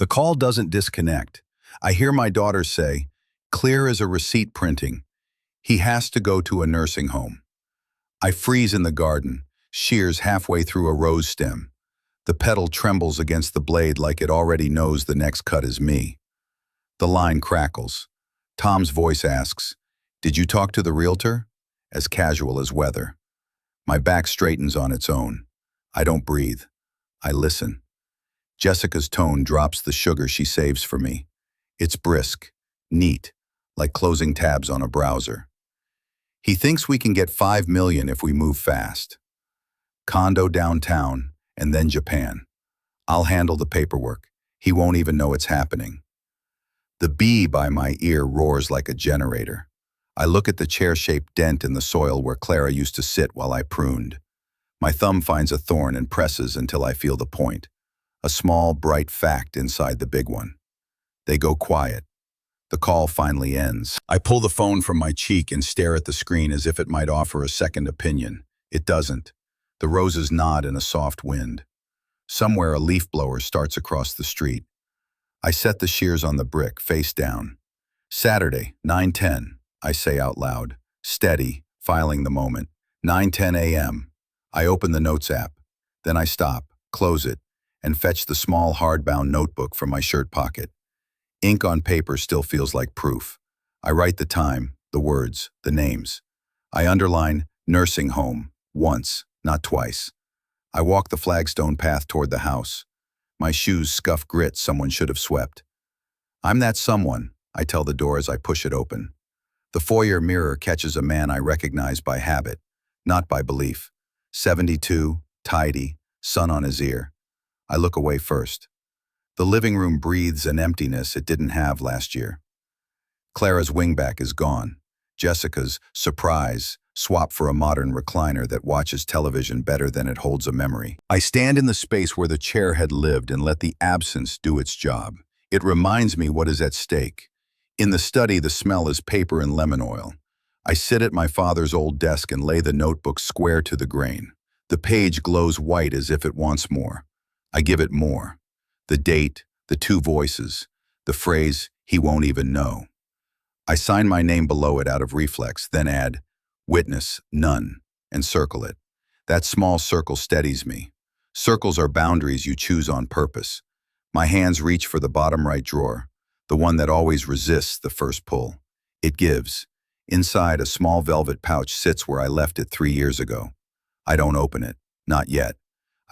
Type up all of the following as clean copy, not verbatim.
The call doesn't disconnect. I hear my daughter say, clear as a receipt printing. He has to go to a nursing home. I freeze in the garden, shears halfway through a rose stem. The petal trembles against the blade like it already knows the next cut is me. The line crackles. Tom's voice asks, "Did you talk to the realtor?" As casual as weather. My back straightens on its own. I don't breathe. I listen. Jessica's tone drops the sugar she saves for me. It's brisk, neat, like closing tabs on a browser. He thinks we can get $5 million if we move fast. Condo downtown, and then Japan. I'll handle the paperwork. He won't even know it's happening. The bee by my ear roars like a generator. I look at the chair-shaped dent in the soil where Clara used to sit while I pruned. My thumb finds a thorn and presses until I feel the point. A small, bright fact inside the big one. They go quiet. The call finally ends. I pull the phone from my cheek and stare at the screen as if it might offer a second opinion. It doesn't. The roses nod in a soft wind. Somewhere a leaf blower starts across the street. I set the shears on the brick, face down. Saturday, 9:10, I say out loud, steady, filing the moment. 9:10 a.m. I open the Notes app. Then I stop, close it, and fetch the small hardbound notebook from my shirt pocket. Ink on paper still feels like proof. I write the time, the words, the names. I underline nursing home, once, not twice. I walk the flagstone path toward the house. My shoes scuff grit someone should have swept. I'm that someone, I tell the door as I push it open. The foyer mirror catches a man I recognize by habit, not by belief. 72, tidy, sun on his ear. I look away first. The living room breathes an emptiness it didn't have last year. Clara's wingback is gone. Jessica's, surprise, swap for a modern recliner that watches television better than it holds a memory. I stand in the space where the chair had lived and let the absence do its job. It reminds me what is at stake. In the study, the smell is paper and lemon oil. I sit at my father's old desk and lay the notebook square to the grain. The page glows white as if it wants more. I give it more. The date, the two voices, the phrase, "he won't even know." I sign my name below it out of reflex, then add, "Witness, none," and circle it. That small circle steadies me. Circles are boundaries you choose on purpose. My hands reach for the bottom right drawer, the one that always resists the first pull. It gives. Inside, a small velvet pouch sits where I left it 3 years ago. I don't open it, not yet.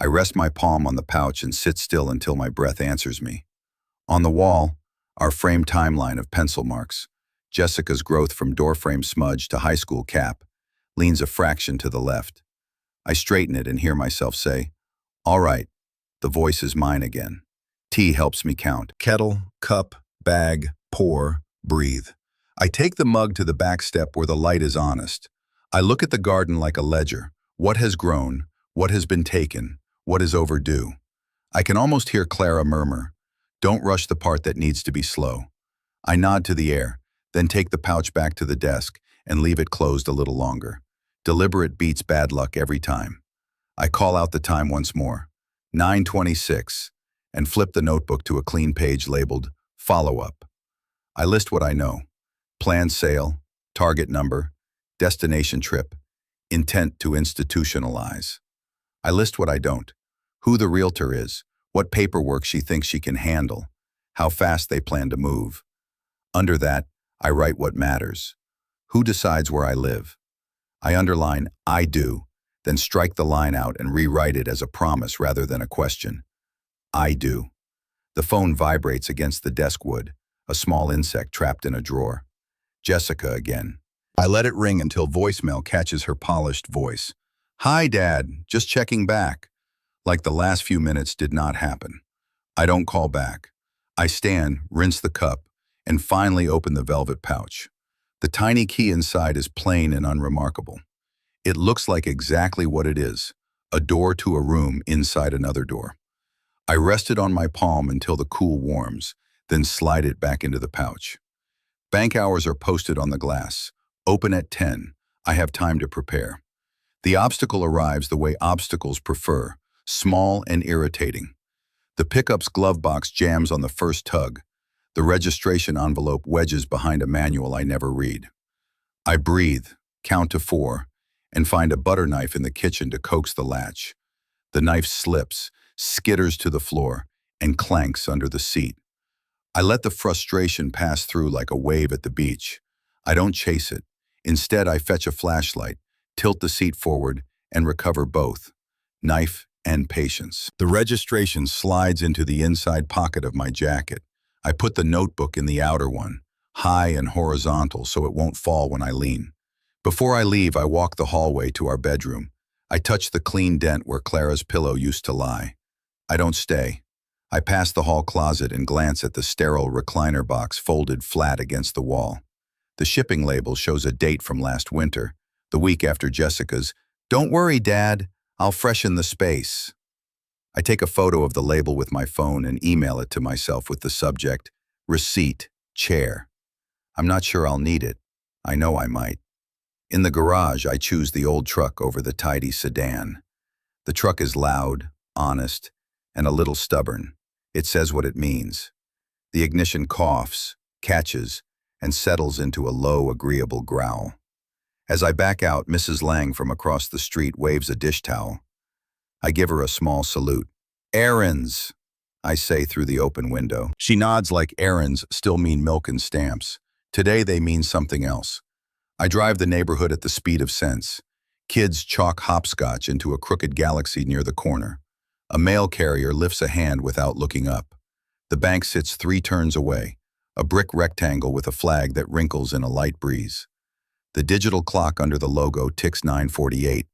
I rest my palm on the pouch and sit still until my breath answers me. On the wall, our framed timeline of pencil marks. Jessica's growth from doorframe smudge to high school cap leans a fraction to the left. I straighten it and hear myself say, "All right." The voice is mine again. Tea helps me count. Kettle, cup, bag, pour, breathe. I take the mug to the back step where the light is honest. I look at the garden like a ledger. What has grown? What has been taken? What is overdue? I can almost hear Clara murmur, "Don't rush the part that needs to be slow." I nod to the air, then take the pouch back to the desk and leave it closed a little longer. Deliberate beats bad luck every time. I call out the time once more, 9:26, and flip the notebook to a clean page labeled Follow-up. I list what I know: planned sale, target number, destination trip, intent to institutionalize. I list what I don't: who the realtor is, what paperwork she thinks she can handle, how fast they plan to move. Under that, I write what matters. Who decides where I live? I underline "I do," then strike the line out and rewrite it as a promise rather than a question. I do. The phone vibrates against the desk wood, a small insect trapped in a drawer. Jessica again. I let it ring until voicemail catches her polished voice. "Hi, Dad, just checking back." Like the last few minutes did not happen. I don't call back. I stand, rinse the cup, and finally open the velvet pouch. The tiny key inside is plain and unremarkable. It looks like exactly what it is, a door to a room inside another door. I rest it on my palm until the cool warms, then slide it back into the pouch. Bank hours are posted on the glass. Open at 10. I have time to prepare. The obstacle arrives the way obstacles prefer, small and irritating. The pickup's glove box jams on the first tug. The registration envelope wedges behind a manual I never read. I breathe, count to 4, and find a butter knife in the kitchen to coax the latch. The knife slips, skitters to the floor, and clanks under the seat. I let the frustration pass through like a wave at the beach. I don't chase it. Instead, I fetch a flashlight, tilt the seat forward, and recover both, knife and patience. The registration slides into the inside pocket of my jacket. I put the notebook in the outer one, high and horizontal so it won't fall when I lean. Before I leave, I walk the hallway to our bedroom. I touch the clean dent where Clara's pillow used to lie. I don't stay. I pass the hall closet and glance at the sterile recliner box folded flat against the wall. The shipping label shows a date from last winter, the week after Jessica's, "Don't worry, Dad, I'll freshen the space." I take a photo of the label with my phone and email it to myself with the subject, "Receipt, Chair." I'm not sure I'll need it. I know I might. In the garage, I choose the old truck over the tidy sedan. The truck is loud, honest, and a little stubborn. It says what it means. The ignition coughs, catches, and settles into a low, agreeable growl. As I back out, Mrs. Lang from across the street waves a dish towel. I give her a small salute. "Errands," I say through the open window. She nods like errands still mean milk and stamps. Today they mean something else. I drive the neighborhood at the speed of sense. Kids chalk hopscotch into a crooked galaxy near the corner. A mail carrier lifts a hand without looking up. The bank sits 3 turns away, a brick rectangle with a flag that wrinkles in a light breeze. The digital clock under the logo ticks 9:48.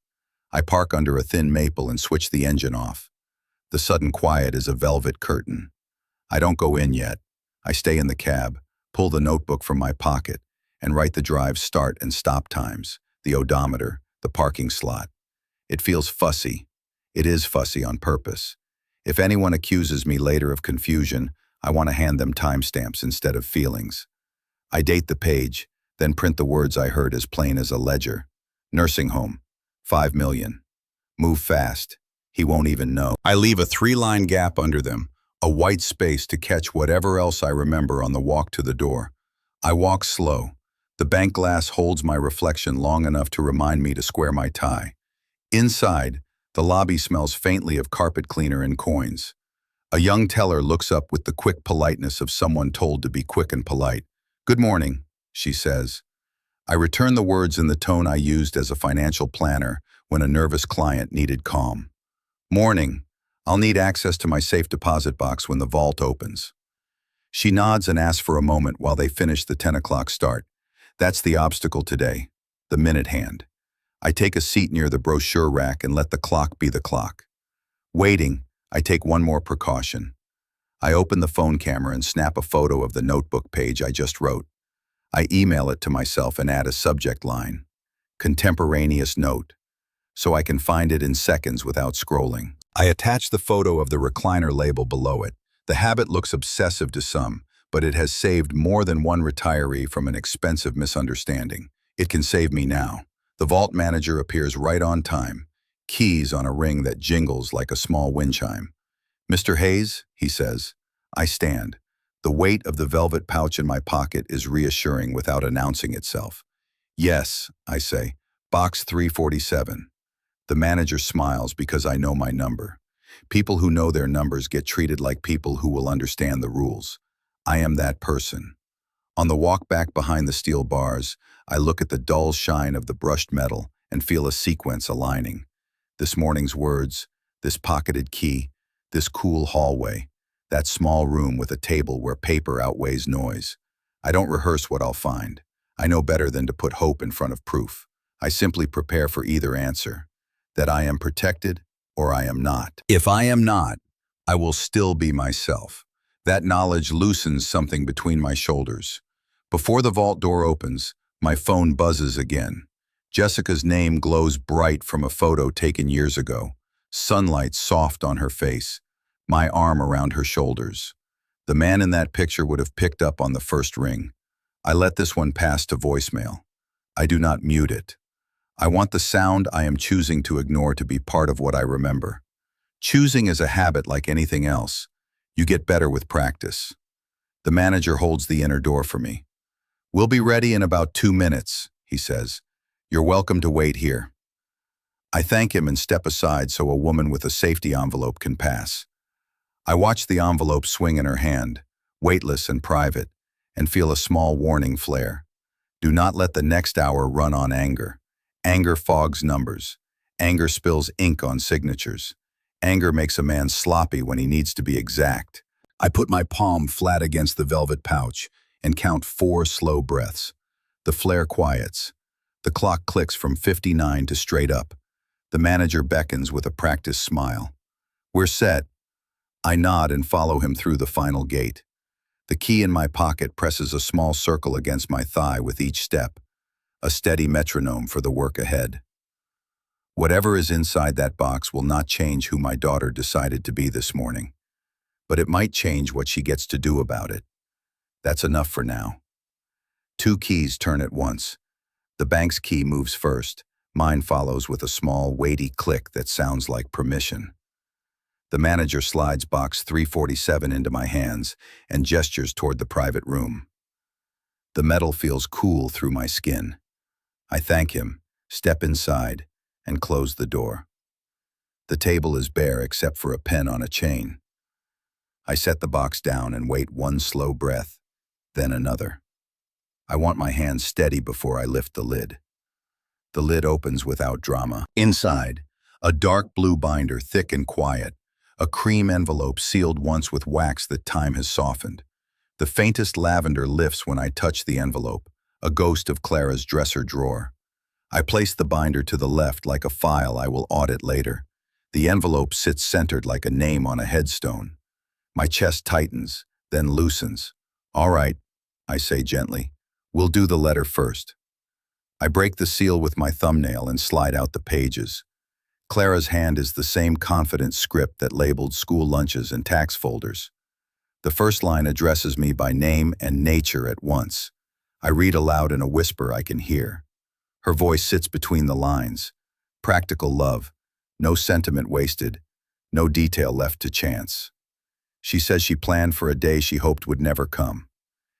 I park under a thin maple and switch the engine off. The sudden quiet is a velvet curtain. I don't go in yet. I stay in the cab, pull the notebook from my pocket, and write the drive's start and stop times, the odometer, the parking slot. It feels fussy. It is fussy on purpose. If anyone accuses me later of confusion, I want to hand them timestamps instead of feelings. I date the page, then print the words I heard as plain as a ledger. Nursing home, 5 million. Move fast. He won't even know. I leave a 3-line gap under them, a white space to catch whatever else I remember on the walk to the door. I walk slow. The bank glass holds my reflection long enough to remind me to square my tie. Inside, the lobby smells faintly of carpet cleaner and coins. A young teller looks up with the quick politeness of someone told to be quick and polite. "Good morning," she says. I return the words in the tone I used as a financial planner when a nervous client needed calm. "Morning. I'll need access to my safe deposit box when the vault opens." She nods and asks for a moment while they finish the 10 o'clock start. That's the obstacle today, the minute hand. I take a seat near the brochure rack and let the clock be the clock. Waiting, I take one more precaution. I open the phone camera and snap a photo of the notebook page I just wrote. I email it to myself and add a subject line, "Contemporaneous note," so I can find it in seconds without scrolling. I attach the photo of the recliner label below it. The habit looks obsessive to some, but it has saved more than one retiree from an expensive misunderstanding. It can save me now. The vault manager appears right on time, keys on a ring that jingles like a small wind chime. "Mr. Hayes," he says. I stand. The weight of the velvet pouch in my pocket is reassuring without announcing itself. "Yes," I say, "box 347. The manager smiles because I know my number. People who know their numbers get treated like people who will understand the rules. I am that person. On the walk back behind the steel bars, I look at the dull shine of the brushed metal and feel a sequence aligning. This morning's words, this pocketed key, this cool hallway, that small room with a table where paper outweighs noise. I don't rehearse what I'll find. I know better than to put hope in front of proof. I simply prepare for either answer, that I am protected or I am not. If I am not, I will still be myself. That knowledge loosens something between my shoulders. Before the vault door opens, my phone buzzes again. Jessica's name glows bright from a photo taken years ago. Sunlight soft on her face, my arm around her shoulders. The man in that picture would have picked up on the first ring. I let this one pass to voicemail. I do not mute it. I want the sound I am choosing to ignore to be part of what I remember. Choosing is a habit like anything else. You get better with practice. The manager holds the inner door for me. "We'll be ready in about 2 minutes," he says. "You're welcome to wait here." I thank him and step aside so a woman with a safety envelope can pass. I watch the envelope swing in her hand, weightless and private, and feel a small warning flare. Do not let the next hour run on anger. Anger fogs numbers. Anger spills ink on signatures. Anger makes a man sloppy when he needs to be exact. I put my palm flat against the velvet pouch and count 4 slow breaths. The flare quiets. The clock clicks from 59 to straight up. The manager beckons with a practiced smile. "We're set." I nod and follow him through the final gate. The key in my pocket presses a small circle against my thigh with each step, a steady metronome for the work ahead. Whatever is inside that box will not change who my daughter decided to be this morning, but it might change what she gets to do about it. That's enough for now. 2 keys turn at once. The bank's key moves first. Mine follows with a small, weighty click that sounds like permission. The manager slides box 347 into my hands and gestures toward the private room. The metal feels cool through my skin. I thank him, step inside, and close the door. The table is bare except for a pen on a chain. I set the box down and wait one slow breath, then another. I want my hands steady before I lift the lid. The lid opens without drama. Inside, a dark blue binder, thick and quiet, a cream envelope sealed once with wax that time has softened. The faintest lavender lifts when I touch the envelope, a ghost of Clara's dresser drawer. I place the binder to the left like a file I will audit later. The envelope sits centered like a name on a headstone. My chest tightens, then loosens. "All right," I say gently. "We'll do the letter first." I break the seal with my thumbnail and slide out the pages. Clara's hand is the same confident script that labeled school lunches and tax folders. The first line addresses me by name and nature at once. I read aloud in a whisper I can hear. Her voice sits between the lines. Practical love, no sentiment wasted, no detail left to chance. She says she planned for a day she hoped would never come.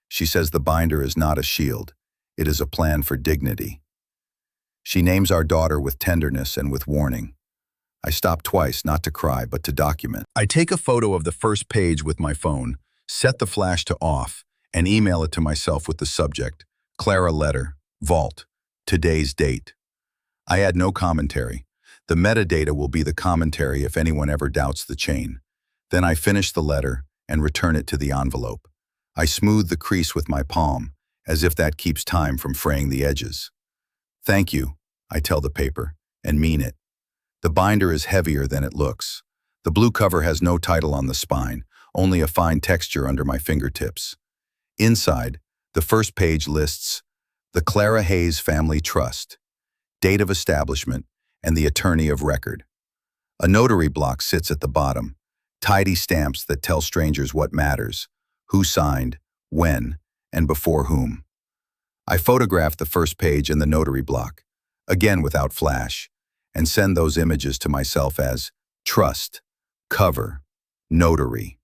She says the binder is not a shield, it is a plan for dignity. She names our daughter with tenderness and with warning. I stop twice, not to cry, but to document. I take a photo of the first page with my phone, set the flash to off, and email it to myself with the subject, "Clara letter, vault, today's date." I add no commentary. The metadata will be the commentary if anyone ever doubts the chain. Then I finish the letter and return it to the envelope. I smooth the crease with my palm, as if that keeps time from fraying the edges. "Thank you," I tell the paper, and mean it. The binder is heavier than it looks. The blue cover has no title on the spine, only a fine texture under my fingertips. Inside, the first page lists the Clara Hayes Family Trust, date of establishment, and the attorney of record. A notary block sits at the bottom, tidy stamps that tell strangers what matters, who signed, when, and before whom. I photograph the first page and the notary block, again without flash, and send those images to myself as trust, cover, notary.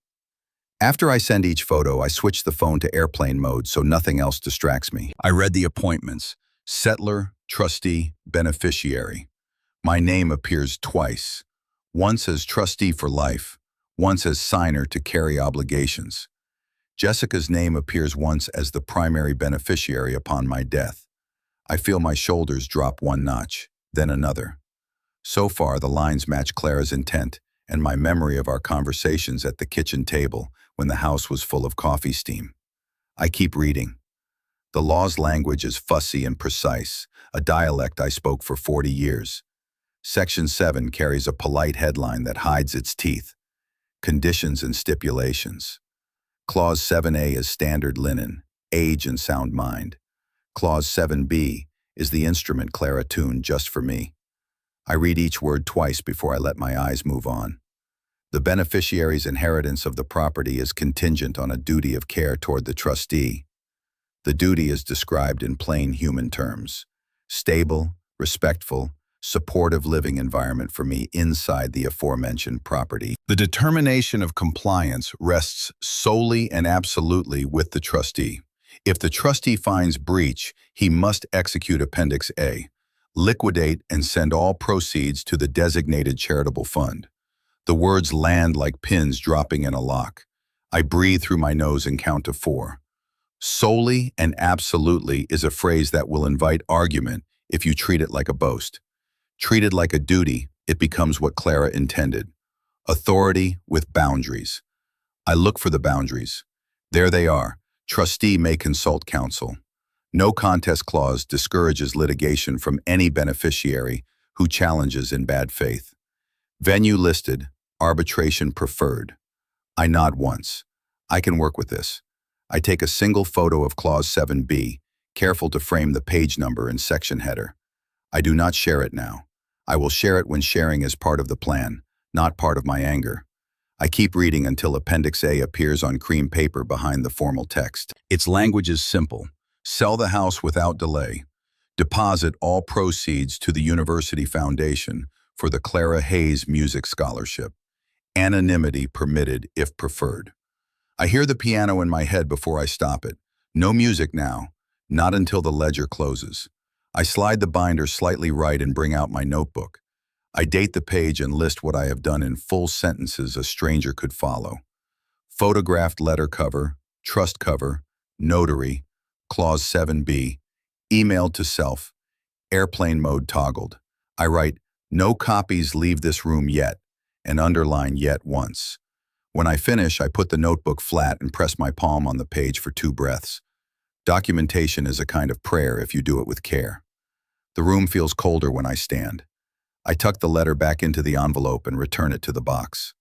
After I send each photo, I switch the phone to airplane mode so nothing else distracts me. I read the appointments: settler, trustee, beneficiary. My name appears twice, once as trustee for life, once as signer to carry obligations. Jessica's name appears once as the primary beneficiary upon my death. I feel my shoulders drop one notch, then another. So far, the lines match Clara's intent and my memory of our conversations at the kitchen table when the house was full of coffee steam. I keep reading. The law's language is fussy and precise, a dialect I spoke for 40 years. Section 7 carries a polite headline that hides its teeth: conditions and stipulations. Clause 7A is standard linen, age and sound mind. Clause 7B is the instrument Clara tuned just for me. I read each word twice before I let my eyes move on. The beneficiary's inheritance of the property is contingent on a duty of care toward the trustee. The duty is described in plain human terms: stable, respectful, supportive living environment for me inside the aforementioned property. The determination of compliance rests solely and absolutely with the trustee. If the trustee finds breach, he must execute Appendix A, liquidate and send all proceeds to the designated charitable fund. The words land like pins dropping in a lock. I breathe through my nose and count to 4. Solely and absolutely is a phrase that will invite argument if you treat it like a boast. Treated like a duty, it becomes what Clara intended. Authority with boundaries. I look for the boundaries. There they are. Trustee may consult counsel. No contest clause discourages litigation from any beneficiary who challenges in bad faith. Venue listed, arbitration preferred. I nod once. I can work with this. I take a single photo of Clause 7B, careful to frame the page number and section header. I do not share it now. I will share it when sharing is part of the plan, not part of my anger. I keep reading until Appendix A appears on cream paper behind the formal text. Its language is simple. Sell the house without delay. Deposit all proceeds to the University Foundation for the Clara Hayes Music Scholarship. Anonymity permitted if preferred. I hear the piano in my head before I stop it. No music now, not until the ledger closes. I slide the binder slightly right and bring out my notebook. I date the page and list what I have done in full sentences a stranger could follow. Photographed letter cover, trust cover, notary, Clause 7B, emailed to self, airplane mode toggled. I write, no copies leave this room yet, and underline yet once. When I finish, I put the notebook flat and press my palm on the page for 2 breaths. Documentation is a kind of prayer if you do it with care. The room feels colder when I stand. I tuck the letter back into the envelope and return it to the box.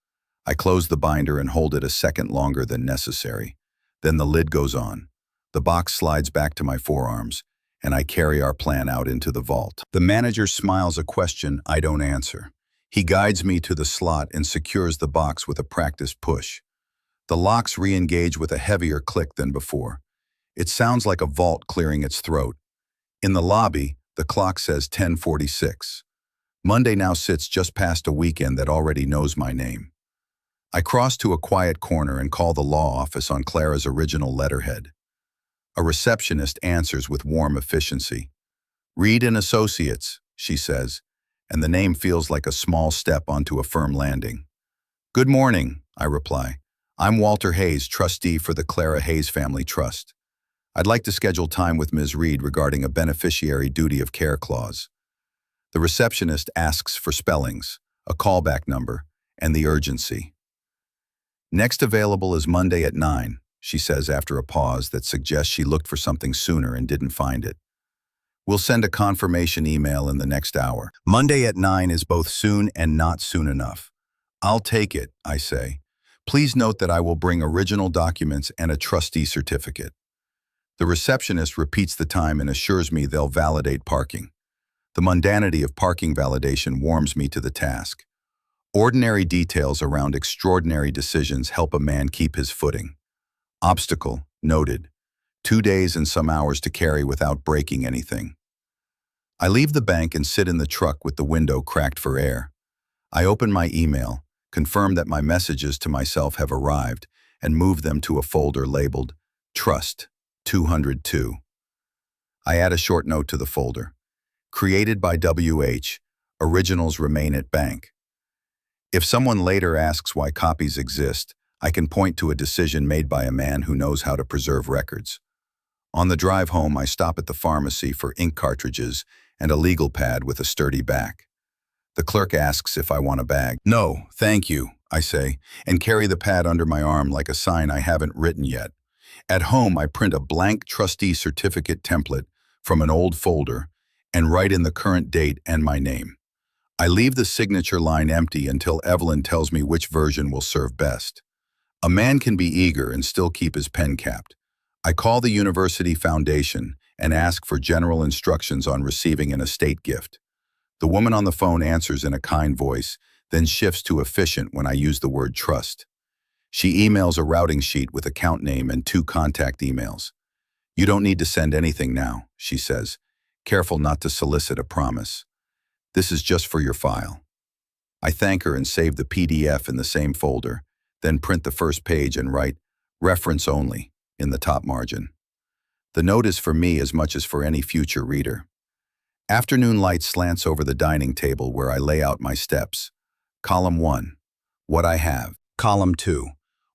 I close the binder and hold it a second longer than necessary. Then the lid goes on. The box slides back to my forearms, and I carry our plan out into the vault. The manager smiles a question I don't answer. He guides me to the slot and secures the box with a practiced push. The locks re-engage with a heavier click than before. It sounds like a vault clearing its throat. In the lobby, the clock says 10:46. Monday now sits just past a weekend that already knows my name. I cross to a quiet corner and call the law office on Clara's original letterhead. A receptionist answers with warm efficiency. Reed and Associates, she says, and the name feels like a small step onto a firm landing. Good morning, I reply. I'm Walter Hayes, trustee for the Clara Hayes Family Trust. I'd like to schedule time with Ms. Reed regarding a beneficiary duty of care clause. The receptionist asks for spellings, a callback number, and the urgency. Next available is Monday at 9, she says after a pause that suggests she looked for something sooner and didn't find it. We'll send a confirmation email in the next hour. Monday at 9 is both soon and not soon enough. I'll take it, I say. Please note that I will bring original documents and a trustee certificate. The receptionist repeats the time and assures me they'll validate parking. The mundanity of parking validation warms me to the task. Ordinary details around extraordinary decisions help a man keep his footing. Obstacle, noted. 2 days and some hours to carry without breaking anything. I leave the bank and sit in the truck with the window cracked for air. I open my email, confirm that my messages to myself have arrived, and move them to a folder labeled Trust 202. I add a short note to the folder. Created by WH, originals remain at bank. If someone later asks why copies exist, I can point to a decision made by a man who knows how to preserve records. On the drive home, I stop at the pharmacy for ink cartridges and a legal pad with a sturdy back. The clerk asks if I want a bag. No, thank you, I say, and carry the pad under my arm like a sign I haven't written yet. At home, I print a blank trustee certificate template from an old folder and write in the current date and my name. I leave the signature line empty until Evelyn tells me which version will serve best. A man can be eager and still keep his pen capped. I call the University Foundation and ask for general instructions on receiving an estate gift. The woman on the phone answers in a kind voice, then shifts to efficient when I use the word trust. She emails a routing sheet with account name and 2 contact emails. You don't need to send anything now, she says, careful not to solicit a promise. This is just for your file. I thank her and save the PDF in the same folder, then print the first page and write, reference only, in the top margin. The note is for me as much as for any future reader. Afternoon light slants over the dining table where I lay out my steps. Column 1, what I have. Column 2,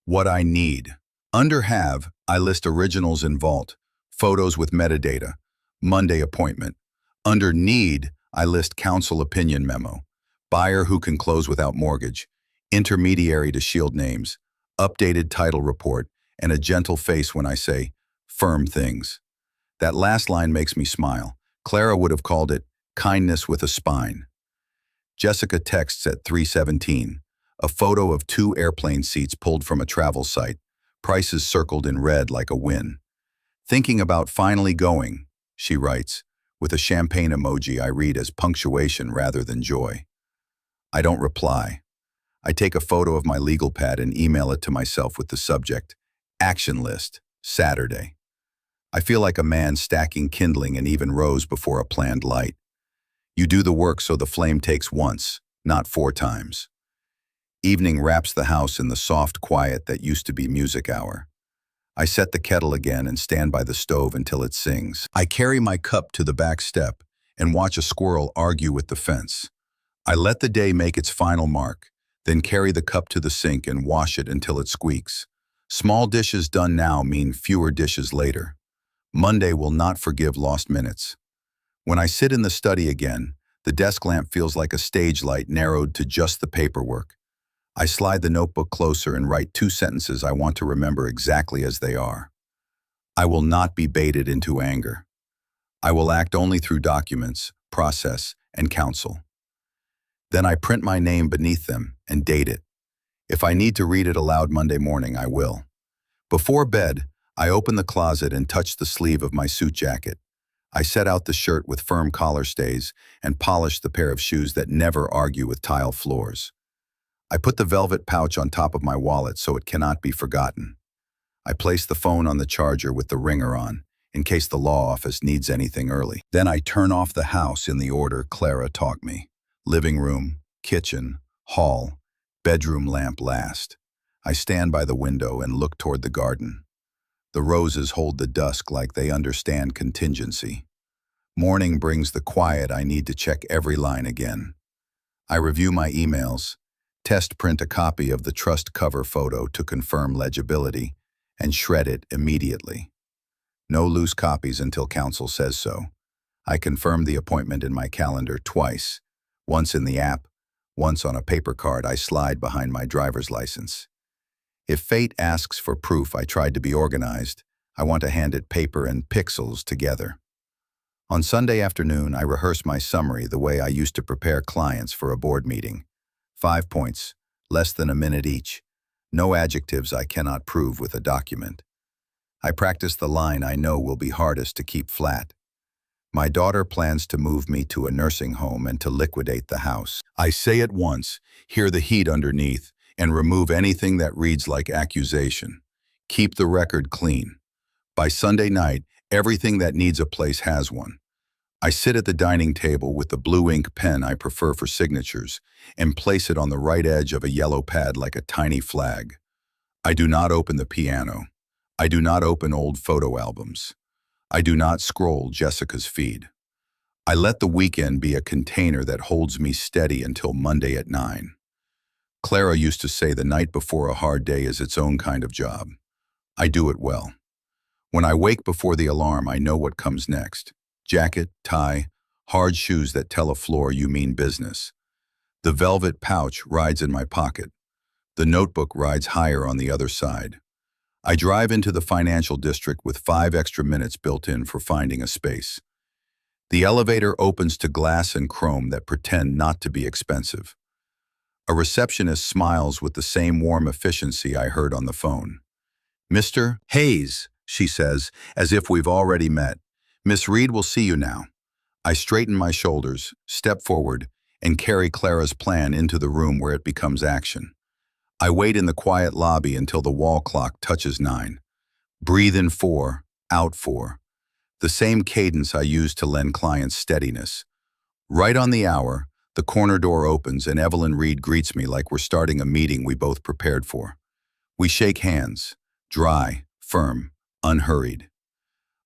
what I need. Under have, I list originals in vault, photos with metadata, Monday appointment. Under need, I list counsel opinion memo, buyer who can close without mortgage, intermediary to shield names, updated title report, and a gentle face when I say, firm things. That last line makes me smile. Clara would have called it kindness with a spine. Jessica texts at 3:17, a photo of 2 airplane seats pulled from a travel site, prices circled in red like a win. Thinking about finally going, she writes, with a champagne emoji I read as punctuation rather than joy. I don't reply. I take a photo of my legal pad and email it to myself with the subject, Action List, Saturday. I feel like a man stacking kindling and even rose before a planned light. You do the work so the flame takes once, not 4 times. Evening wraps the house in the soft quiet that used to be music hour. I set the kettle again and stand by the stove until it sings. I carry my cup to the back step and watch a squirrel argue with the fence. I let the day make its final mark, then carry the cup to the sink and wash it until it squeaks. Small dishes done now mean fewer dishes later. Monday will not forgive lost minutes. When I sit in the study again, the desk lamp feels like a stage light narrowed to just the paperwork. I slide the notebook closer and write 2 sentences I want to remember exactly as they are. I will not be baited into anger. I will act only through documents, process, and counsel. Then I print my name beneath them and date it. If I need to read it aloud Monday morning, I will. Before bed, I open the closet and touch the sleeve of my suit jacket. I set out the shirt with firm collar stays and polish the pair of shoes that never argue with tile floors. I put the velvet pouch on top of my wallet so it cannot be forgotten. I place the phone on the charger with the ringer on, in case the law office needs anything early. Then I turn off the house in the order Clara taught me. Living room, kitchen, hall, bedroom lamp last. I stand by the window and look toward the garden. The roses hold the dusk like they understand contingency. Morning brings the quiet I need to check every line again. I review my emails, test print a copy of the trust cover photo to confirm legibility, and shred it immediately. No loose copies until counsel says so. I confirm the appointment in my calendar twice, once in the app, once on a paper card I slide behind my driver's license. If fate asks for proof I tried to be organized, I want to hand it paper and pixels together. On Sunday afternoon, I rehearse my summary the way I used to prepare clients for a board meeting. 5 points, less than a minute each. No adjectives I cannot prove with a document. I practice the line I know will be hardest to keep flat. My daughter plans to move me to a nursing home and to liquidate the house. I say it once, hear the heat underneath, and remove anything that reads like accusation. Keep the record clean. By Sunday night, everything that needs a place has one. I sit at the dining table with the blue ink pen I prefer for signatures and place it on the right edge of a yellow pad like a tiny flag. I do not open the piano. I do not open old photo albums. I do not scroll Jessica's feed. I let the weekend be a container that holds me steady until Monday at 9. Clara used to say the night before a hard day is its own kind of job. I do it well. When I wake before the alarm, I know what comes next. Jacket, tie, hard shoes that tell a floor you mean business. The velvet pouch rides in my pocket. The notebook rides higher on the other side. I drive into the financial district with 5 extra minutes built in for finding a space. The elevator opens to glass and chrome that pretend not to be expensive. A receptionist smiles with the same warm efficiency I heard on the phone. "Mr. Hayes," she says, as if we've already met. "Miss Reed will see you now." I straighten my shoulders, step forward, and carry Clara's plan into the room where it becomes action. I wait in the quiet lobby until the wall clock touches 9. Breathe in 4, out 4. The same cadence I use to lend clients steadiness. Right on the hour, the corner door opens and Evelyn Reed greets me like we're starting a meeting we both prepared for. We shake hands, dry, firm, unhurried.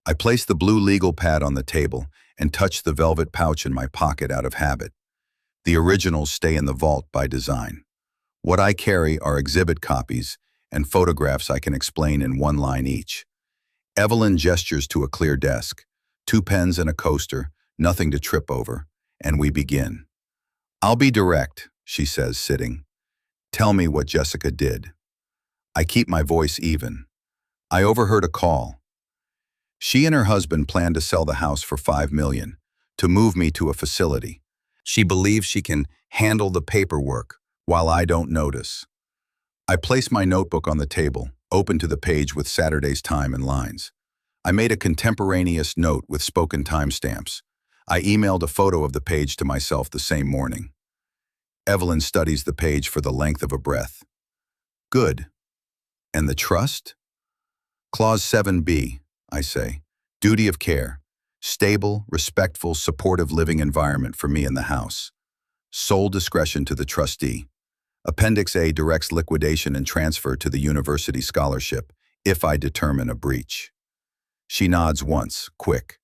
I place the blue legal pad on the table and touch the velvet pouch in my pocket out of habit. The originals stay in the vault by design. What I carry are exhibit copies and photographs I can explain in one line each. Evelyn gestures to a clear desk, 2 pens and a coaster, nothing to trip over, and we begin. "I'll be direct," she says, sitting. "Tell me what Jessica did." I keep my voice even. "I overheard a call. She and her husband plan to sell the house for $5 million, to move me to a facility. She believes she can handle the paperwork while I don't notice." I place my notebook on the table, open to the page with Saturday's time and lines. I made a contemporaneous note with spoken timestamps. I emailed a photo of the page to myself the same morning. Evelyn studies the page for the length of a breath. "Good. And the trust?" "Clause 7B, I say. Duty of care. Stable, respectful, supportive living environment for me in the house. Sole discretion to the trustee. Appendix A directs liquidation and transfer to the university scholarship if I determine a breach." She nods once, quick.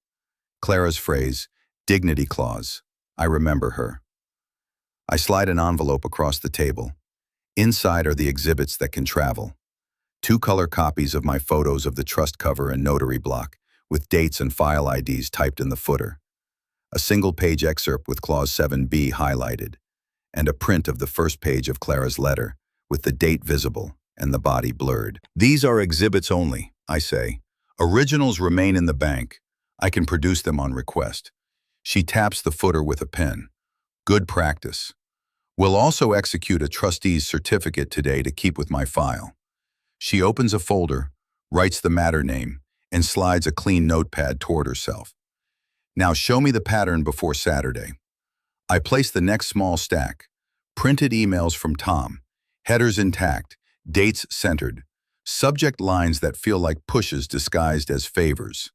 Clara's phrase, dignity clause. I remember her. I slide an envelope across the table. Inside are the exhibits that can travel. 2 color copies of my photos of the trust cover and notary block, with dates and file IDs typed in the footer. A single-page excerpt with Clause 7B highlighted, and a print of the first page of Clara's letter, with the date visible and the body blurred. "These are exhibits only," I say. "Originals remain in the bank. I can produce them on request." She taps the footer with a pen. "Good practice. We'll also execute a trustee's certificate today to keep with my file." She opens a folder, writes the matter name, and slides a clean notepad toward herself. "Now show me the pattern before Saturday." I place the next small stack. Printed emails from Tom, headers intact, dates centered, subject lines that feel like pushes disguised as favors.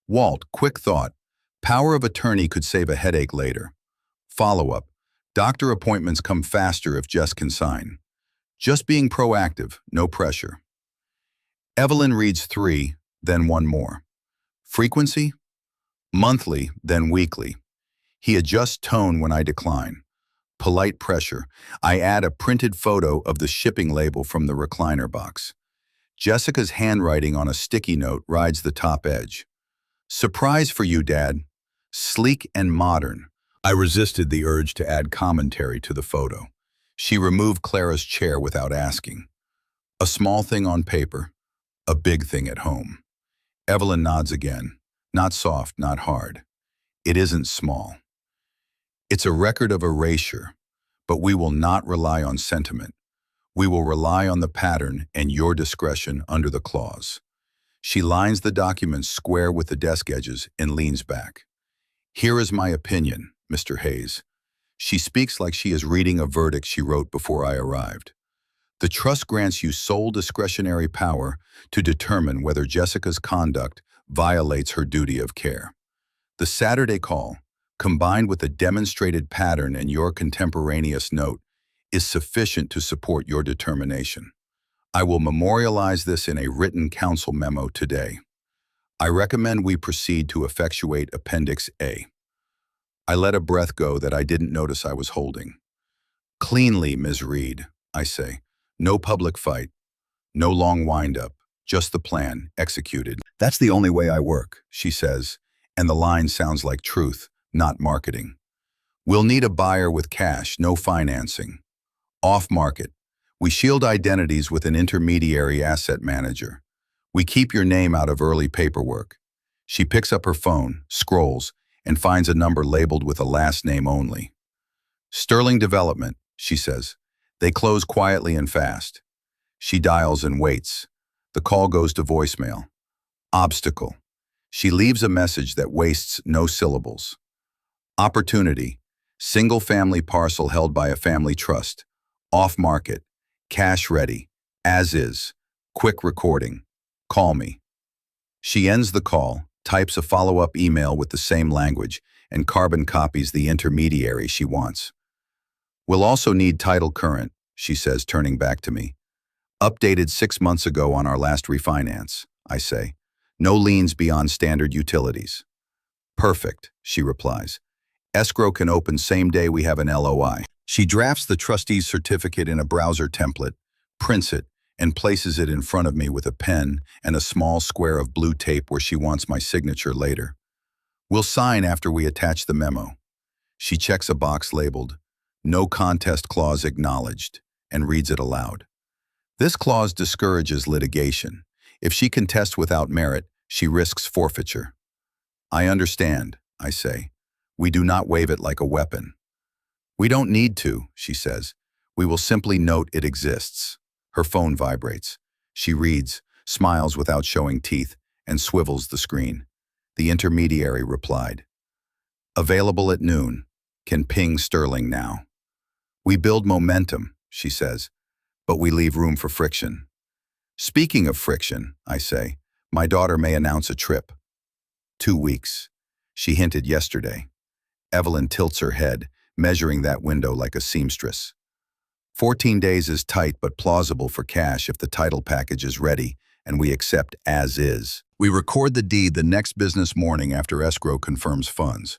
"Walt, quick thought. Power of attorney could save a headache later." Follow-up. "Doctor appointments come faster if Jess can sign." Just being proactive, no pressure. Evelyn reads 3, then one more. Frequency? Monthly, then weekly. He adjusts tone when I decline. Polite pressure. I add a printed photo of the shipping label from the recliner box. Jessica's handwriting on a sticky note rides the top edge. "Surprise for you, Dad. Sleek and modern." I resisted the urge to add commentary to the photo. She removed Clara's chair without asking. "A small thing on paper, a big thing at home." Evelyn nods again. Not soft, not hard. "It isn't small. It's a record of erasure, but we will not rely on sentiment. We will rely on the pattern and your discretion under the clause." She lines the document square with the desk edges and leans back. "Here is my opinion, Mr. Hayes." She speaks like she is reading a verdict she wrote before I arrived. "The trust grants you sole discretionary power to determine whether Jessica's conduct violates her duty of care. The Saturday call, combined with the demonstrated pattern and your contemporaneous note, is sufficient to support your determination. I will memorialize this in a written counsel memo today. I recommend we proceed to effectuate Appendix A." I let a breath go that I didn't notice I was holding. "Cleanly, Ms. Reed," I say. "No public fight. No long wind-up. Just the plan, executed." "That's the only way I work," she says, and the line sounds like truth, not marketing. "We'll need a buyer with cash, no financing. Off-market. We shield identities with an intermediary asset manager. We keep your name out of early paperwork." She picks up her phone, scrolls, and finds a number labeled with a last name only. "Sterling Development," she says. "They close quietly and fast." She dials and waits. The call goes to voicemail. Obstacle. She leaves a message that wastes no syllables. Opportunity. Single-family parcel held by a family trust. Off-market. Cash ready. As is. Quick recording. Call me. She ends the call, types a follow-up email with the same language, and carbon copies the intermediary she wants. We'll also need title current, she says, turning back to me. Updated 6 months ago on our last refinance, I say. No liens beyond standard utilities. Perfect, she replies. Escrow can open same day we have an LOI. She drafts the trustee's certificate in a browser template, prints it, and places it in front of me with a pen and a small square of blue tape where she wants my signature later. We'll sign after we attach the memo. She checks a box labeled, "No contest clause acknowledged," and reads it aloud. This clause discourages litigation. If she contests without merit, she risks forfeiture. I understand, I say. We do not waive it like a weapon. We don't need to, she says. We will simply note it exists. Her phone vibrates. She reads, smiles without showing teeth, and swivels the screen. The intermediary replied. Available at noon. Can ping Sterling now. We build momentum, she says, but we leave room for friction. Speaking of friction, I say, my daughter may announce a trip. 2 weeks. She hinted yesterday. Evelyn tilts her head, measuring that window like a seamstress. 14 days is tight but plausible for cash if the title package is ready and we accept as is. We record the deed the next business morning after escrow confirms funds.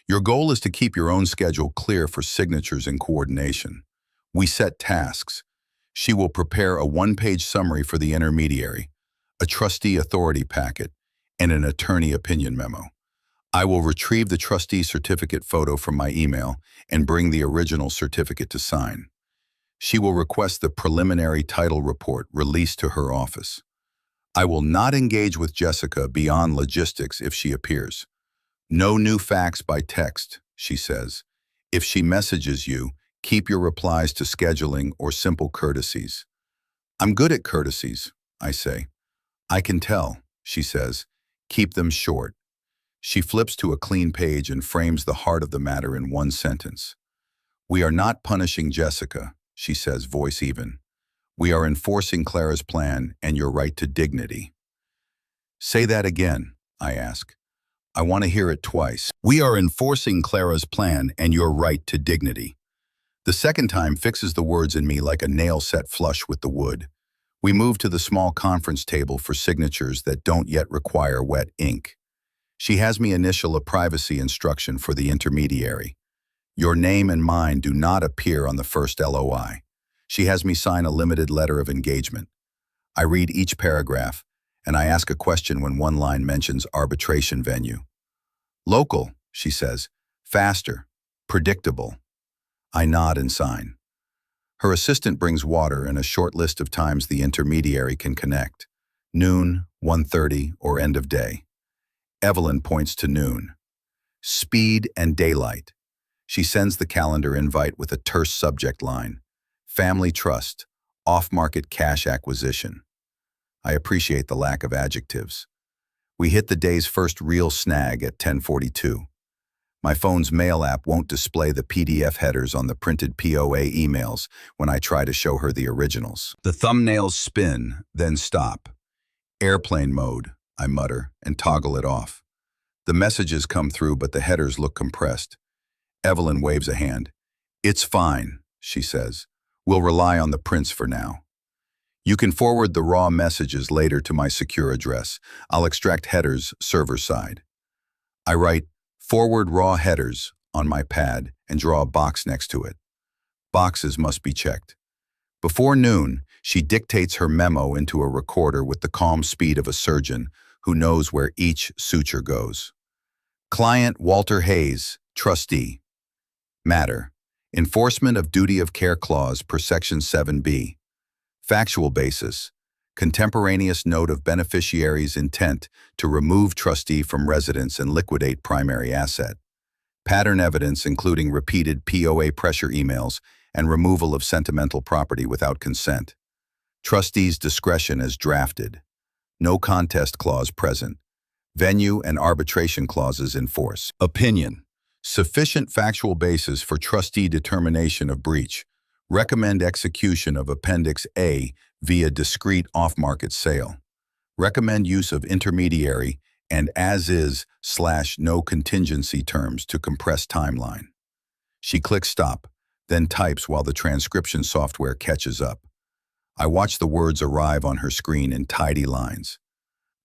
Your goal is to keep your own schedule clear for signatures and coordination. We set tasks. She will prepare a 1-page summary for the intermediary, a trustee authority packet, and an attorney opinion memo. I will retrieve the trustee certificate photo from my email and bring the original certificate to sign. She will request the preliminary title report released to her office. I will not engage with Jessica beyond logistics if she appears. No new facts by text, she says. If she messages you, keep your replies to scheduling or simple courtesies. I'm good at courtesies, I say. I can tell, she says. Keep them short. She flips to a clean page and frames the heart of the matter in one sentence. We are not punishing Jessica, she says, voice even. We are enforcing Clara's plan and your right to dignity. Say that again, I ask. I want to hear it twice. We are enforcing Clara's plan and your right to dignity. The second time fixes the words in me like a nail set flush with the wood. We move to the small conference table for signatures that don't yet require wet ink. She has me initial a privacy instruction for the intermediary. Your name and mine do not appear on the first LOI. She has me sign a limited letter of engagement. I read each paragraph, and I ask a question when one line mentions arbitration venue. Local, she says. Faster. Predictable. I nod and sign. Her assistant brings water and a short list of times the intermediary can connect. Noon, 1:30, or end of day. Evelyn points to noon. Speed and daylight. She sends the calendar invite with a terse subject line. Family trust, off-market cash acquisition. I appreciate the lack of adjectives. We hit the day's first real snag at 10:42. My phone's mail app won't display the PDF headers on the printed POA emails when I try to show her the originals. The thumbnails spin, then stop. Airplane mode, I mutter, and toggle it off. The messages come through, but the headers look compressed. Evelyn waves a hand. It's fine, she says. We'll rely on the prints for now. You can forward the raw messages later to my secure address. I'll extract headers server side. I write, forward raw headers on my pad and draw a box next to it. Boxes must be checked. Before noon, she dictates her memo into a recorder with the calm speed of a surgeon who knows where each suture goes. Client Walter Hayes, trustee. Matter. Enforcement of duty of care clause per section 7B. Factual basis. Contemporaneous note of beneficiary's intent to remove trustee from residence and liquidate primary asset. Pattern evidence including repeated POA pressure emails and removal of sentimental property without consent. Trustee's discretion as drafted. No contest clause present. Venue and arbitration clauses in force. Opinion. Sufficient factual basis for trustee determination of breach. Recommend execution of Appendix A via discrete off-market sale. Recommend use of intermediary and as is/no contingency terms to compress timeline. She clicks stop, then types while the transcription software catches up. I watch the words arrive on her screen in tidy lines.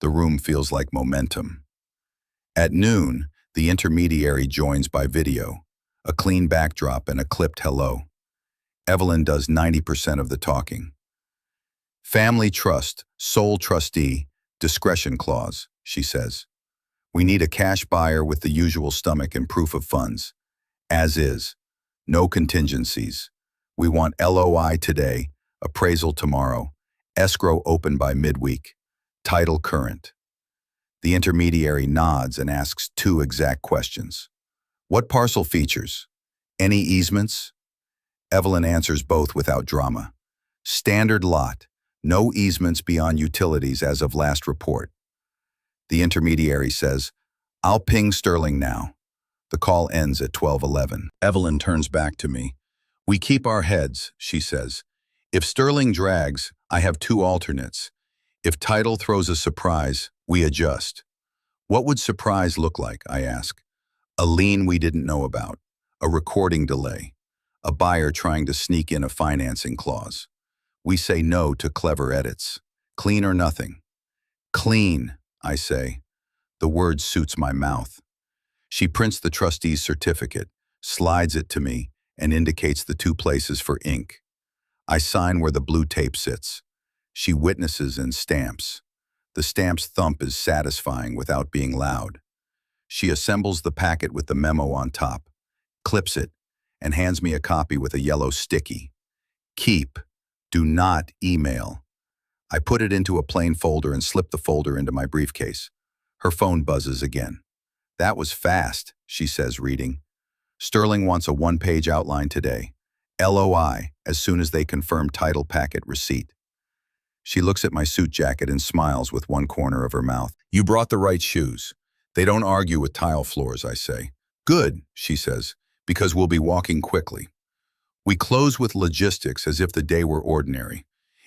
The room feels like momentum. At noon, the intermediary joins by video, a clean backdrop and a clipped hello. Evelyn does 90% of the talking. Family trust, sole trustee, discretion clause, she says. We need a cash buyer with the usual stomach and proof of funds. As is. No contingencies. We want LOI today, appraisal tomorrow, escrow open by midweek, title current. The intermediary nods and asks two exact questions. What parcel features? Any easements? Evelyn answers both without drama. Standard lot, no easements beyond utilities as of last report. The intermediary says, I'll ping Sterling now. The call ends at 12:11. Evelyn turns back to me. We keep our heads, she says. If Sterling drags, I have two alternates. If title throws a surprise, we adjust. What would surprise look like, I ask. A lien we didn't know about, a recording delay, a buyer trying to sneak in a financing clause. We say no to clever edits. Clean or nothing. Clean, I say. The word suits my mouth. She prints the trustee's certificate, slides it to me, and indicates the two places for ink. I sign where the blue tape sits. She witnesses and stamps. The stamp's thump is satisfying without being loud. She assembles the packet with the memo on top, clips it, and hands me a copy with a yellow sticky. Keep. Do not email. I put it into a plain folder and slip the folder into my briefcase. Her phone buzzes again. That was fast, she says, reading. Sterling wants a one-page outline today. LOI, as soon as they confirm title packet receipt. She looks at my suit jacket and smiles with one corner of her mouth. You brought the right shoes. They don't argue with tile floors, I say. Good, she says, because we'll be walking quickly. We close with logistics as if the day were ordinary.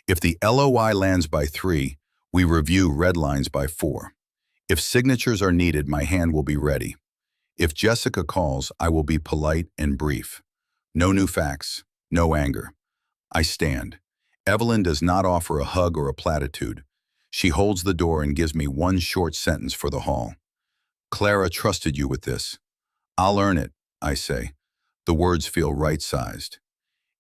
If the LOI lands by 3, we review red lines by 4. If signatures are needed, my hand will be ready. If Jessica calls, I will be polite and brief. No new facts, no anger. I stand. Evelyn does not offer a hug or a platitude. She holds the door and gives me one short sentence for the hall. Clara trusted you with this. I'll earn it, I say. The words feel right-sized.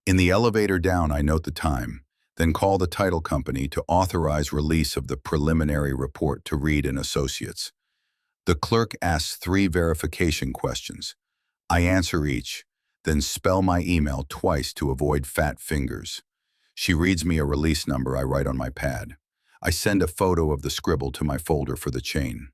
In the elevator down, I note the time, then call the title company to authorize release of the preliminary report to Reed and Associates. The clerk asks 3 verification questions. I answer each, then spell my email twice to avoid fat fingers. She reads me a release number I write on my pad. I send a photo of the scribble to my folder for the chain.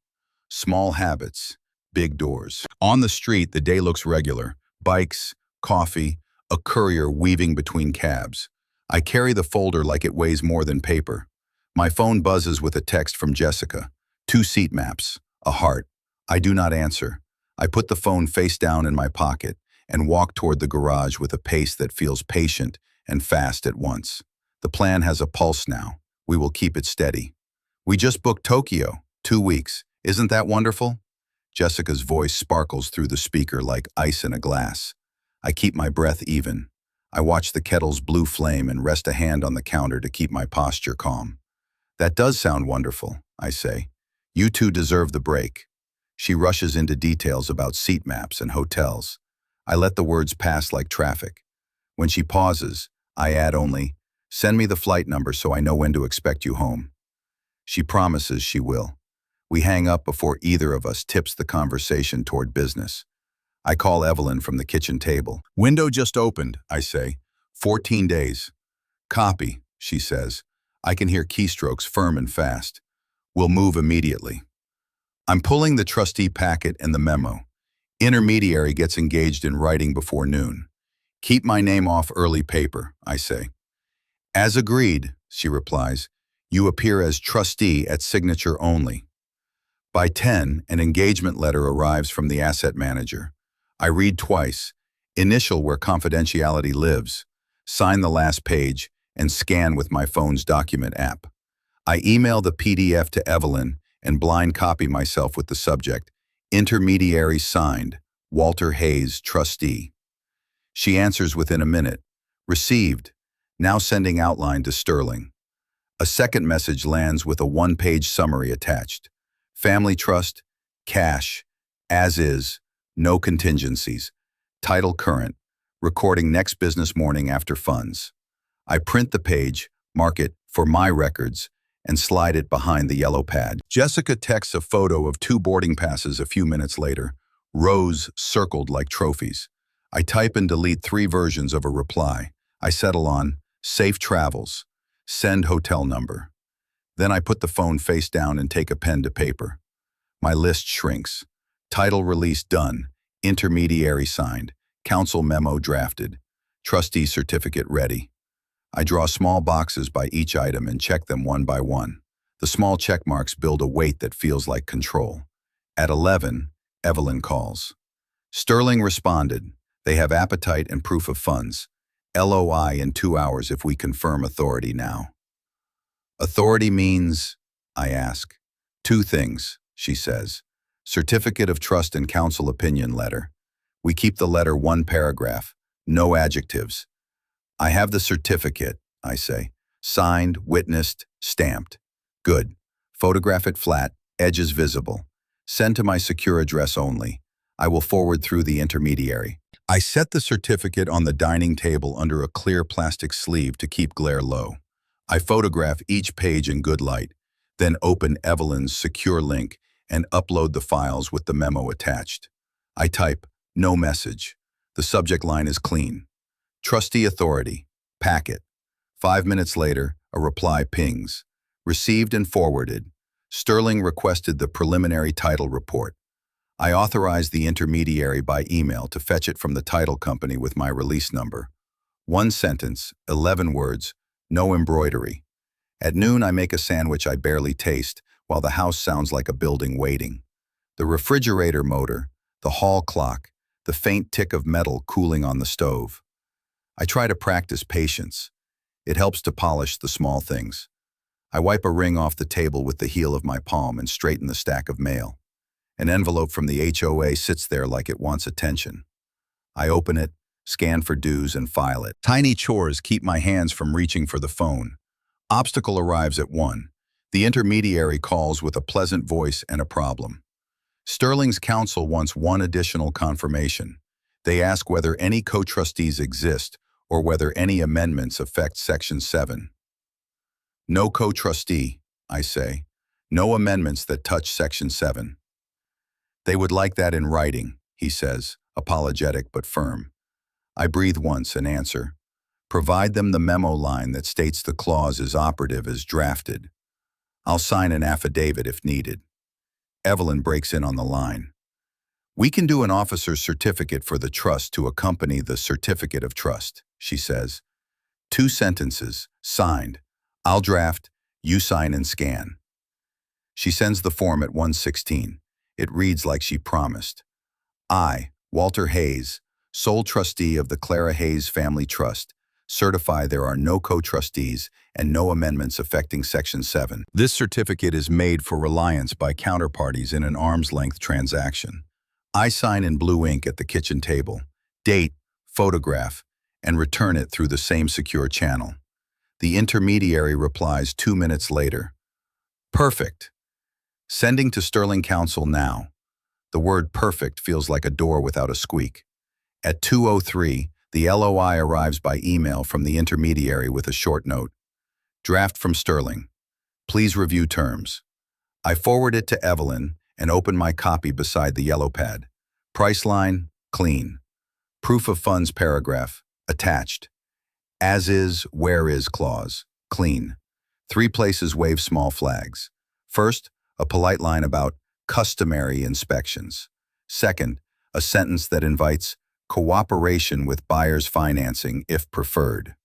Small habits, big doors. On the street, the day looks regular. Bikes, coffee, a courier weaving between cabs. I carry the folder like it weighs more than paper. My phone buzzes with a text from Jessica. 2 seat maps, a heart. I do not answer. I put the phone face down in my pocket and walk toward the garage with a pace that feels patient and fast at once. The plan has a pulse now. We will keep it steady. We just booked Tokyo, 2 weeks. Isn't that wonderful? Jessica's voice sparkles through the speaker like ice in a glass. I keep my breath even. I watch the kettle's blue flame and rest a hand on the counter to keep my posture calm. That does sound wonderful, I say. You two deserve the break. She rushes into details about seat maps and hotels. I let the words pass like traffic. When she pauses, I add only, send me the flight number so I know when to expect you home. She promises she will. We hang up before either of us tips the conversation toward business. I call Evelyn from the kitchen table. Window just opened, I say. 14 days. Copy, she says. I can hear keystrokes firm and fast. We'll move immediately. I'm pulling the trustee packet and the memo. Intermediary gets engaged in writing before noon. Keep my name off early paper, I say. As agreed, she replies. You appear as trustee at signature only. By 10, an engagement letter arrives from the asset manager. I read twice, initial where confidentiality lives, sign the last page, and scan with my phone's document app. I email the PDF to Evelyn and blind copy myself with the subject, "Intermediary signed, Walter Hayes, trustee." She answers within a minute, "Received, now sending outline to Sterling." A second message lands with a one-page summary attached. Family trust, cash, as is, no contingencies. Title current, recording next business morning after funds. I print the page, mark it for my records, and slide it behind the yellow pad. Jessica texts a photo of 2 boarding passes a few minutes later, rows circled like trophies. I type and delete 3 versions of a reply. I settle on, "Safe travels. Send hotel number." Then I put the phone face down and take a pen to paper. My list shrinks. Title release done. Intermediary signed. Counsel memo drafted. Trustee certificate ready. I draw small boxes by each item and check them one by one. The small check marks build a weight that feels like control. At 11, Evelyn calls. Sterling responded. They have appetite and proof of funds. LOI in 2 hours if we confirm authority now. Authority means, I ask. 2 things, she says. Certificate of trust and counsel opinion letter. We keep the letter 1 paragraph, no adjectives. I have the certificate, I say. Signed, witnessed, stamped. Good. Photograph it flat, edges visible. Send to my secure address only. I will forward through the intermediary. I set the certificate on the dining table under a clear plastic sleeve to keep glare low. I photograph each page in good light, then open Evelyn's secure link and upload the files with the memo attached. I type, "No message." The subject line is clean. Trustee authority, packet. 5 minutes later, a reply pings. Received and forwarded. Sterling requested the preliminary title report. I authorized the intermediary by email to fetch it from the title company with my release number. 1 sentence, 11 words, no embroidery. At noon, I make a sandwich I barely taste, while the house sounds like a building waiting. The refrigerator motor, the hall clock, the faint tick of metal cooling on the stove. I try to practice patience. It helps to polish the small things. I wipe a ring off the table with the heel of my palm and straighten the stack of mail. An envelope from the HOA sits there like it wants attention. I open it, scan for dues, and file it. Tiny chores keep my hands from reaching for the phone. Obstacle arrives at 1. The intermediary calls with a pleasant voice and a problem. Sterling's counsel wants 1 additional confirmation. They ask whether any co-trustees exist or whether any amendments affect Section 7. No co-trustee, I say. No amendments that touch Section 7. They would like that in writing, he says, apologetic but firm. I breathe once and answer. Provide them the memo line that states the clause is operative as drafted. I'll sign an affidavit if needed. Evelyn breaks in on the line. We can do an officer's certificate for the trust to accompany the certificate of trust, she says. 2 sentences, signed. I'll draft, you sign and scan. She sends the form at 1:16. It reads like she promised. I, Walter Hayes, sole trustee of the Clara Hayes Family Trust, certify there are no co-trustees and no amendments affecting Section 7. This certificate is made for reliance by counterparties in an arm's-length transaction. I sign in blue ink at the kitchen table, date, photograph, and return it through the same secure channel. The intermediary replies 2 minutes later. Perfect. Sending to Sterling Counsel now. The word perfect feels like a door without a squeak. At 2:03, the LOI arrives by email from the intermediary with a short note. Draft from Sterling. Please review terms. I forward it to Evelyn and open my copy beside the yellow pad. Price line, clean. Proof of funds paragraph, attached. As is, where is clause, clean. 3 places wave small flags. First, a polite line about customary inspections. Second, a sentence that invites cooperation with buyer's financing if preferred.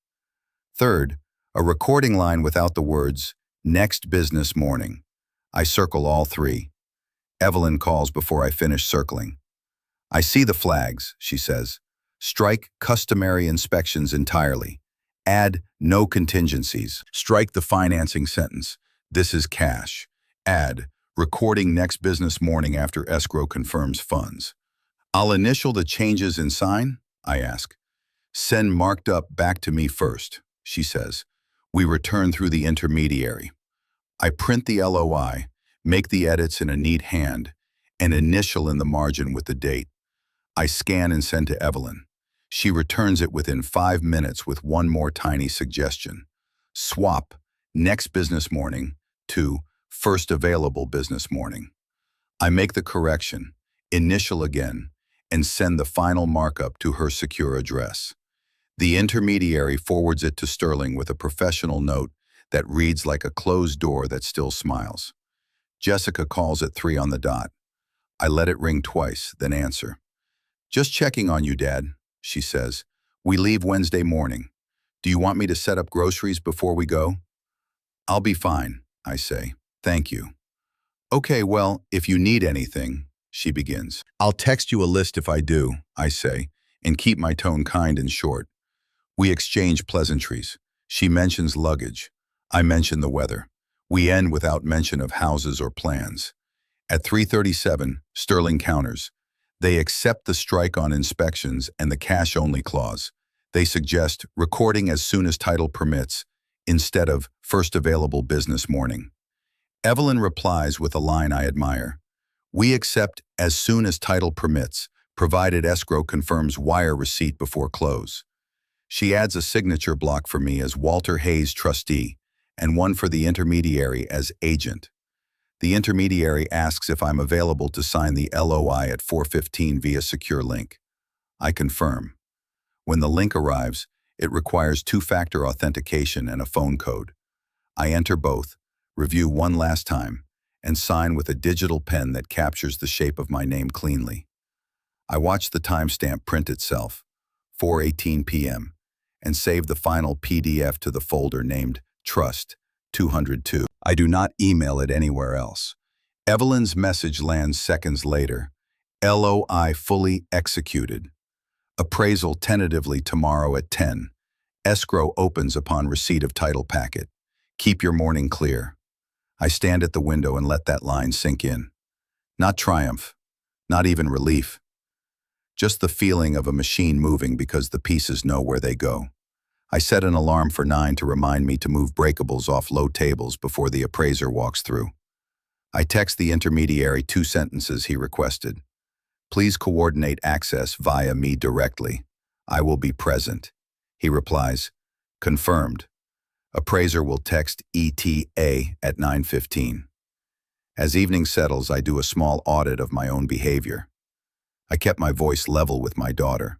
Third, a recording line without the words, next business morning. I circle all 3. Evelyn calls before I finish circling. I see the flags, she says. Strike customary inspections entirely. Add no contingencies. Strike the financing sentence. This is cash. Add Recording next business morning after escrow confirms funds. I'll initial the changes and sign, I ask. Send marked up back to me first, she says. We return through the intermediary. I print the LOI, make the edits in a neat hand, and initial in the margin with the date. I scan and send to Evelyn. She returns it within 5 minutes with one more tiny suggestion. Swap next business morning to first available business morning. I make the correction, initial again, and send the final markup to her secure address. The intermediary forwards it to Sterling with a professional note that reads like a closed door that still smiles. Jessica calls at 3 on the dot. I let it ring twice, then answer. Just checking on you, Dad, she says. We leave Wednesday morning. Do you want me to set up groceries before we go? I'll be fine, I say. Thank you. Okay, well, if you need anything, she begins. I'll text you a list if I do, I say, and keep my tone kind and short. We exchange pleasantries. She mentions luggage. I mention the weather. We end without mention of houses or plans. At 3:37, Sterling counters. They accept the strike on inspections and the cash-only clause. They suggest recording as soon as title permits, instead of first available business morning. Evelyn replies with a line I admire. We accept as soon as title permits, provided escrow confirms wire receipt before close. She adds a signature block for me as Walter Hayes trustee and one for the intermediary as agent. The intermediary asks if I'm available to sign the LOI at 4:15 via secure link. I confirm. When the link arrives, it requires two-factor authentication and a phone code. I enter both, review one last time, and sign with a digital pen that captures the shape of my name cleanly. I watch the timestamp print itself, 4:18 p.m., and save the final PDF to the folder named Trust 202. I do not email it anywhere else. Evelyn's message lands seconds later. LOI fully executed. Appraisal tentatively tomorrow at 10. Escrow opens upon receipt of title packet. Keep your morning clear. I stand at the window and let that line sink in. Not triumph, not even relief. Just the feeling of a machine moving because the pieces know where they go. I set an alarm for 9 to remind me to move breakables off low tables before the appraiser walks through. I text the intermediary 2 sentences he requested. Please coordinate access via me directly. I will be present. He replies, confirmed. Appraiser will text ETA at 9:15. As evening settles, I do a small audit of my own behavior. I kept my voice level with my daughter.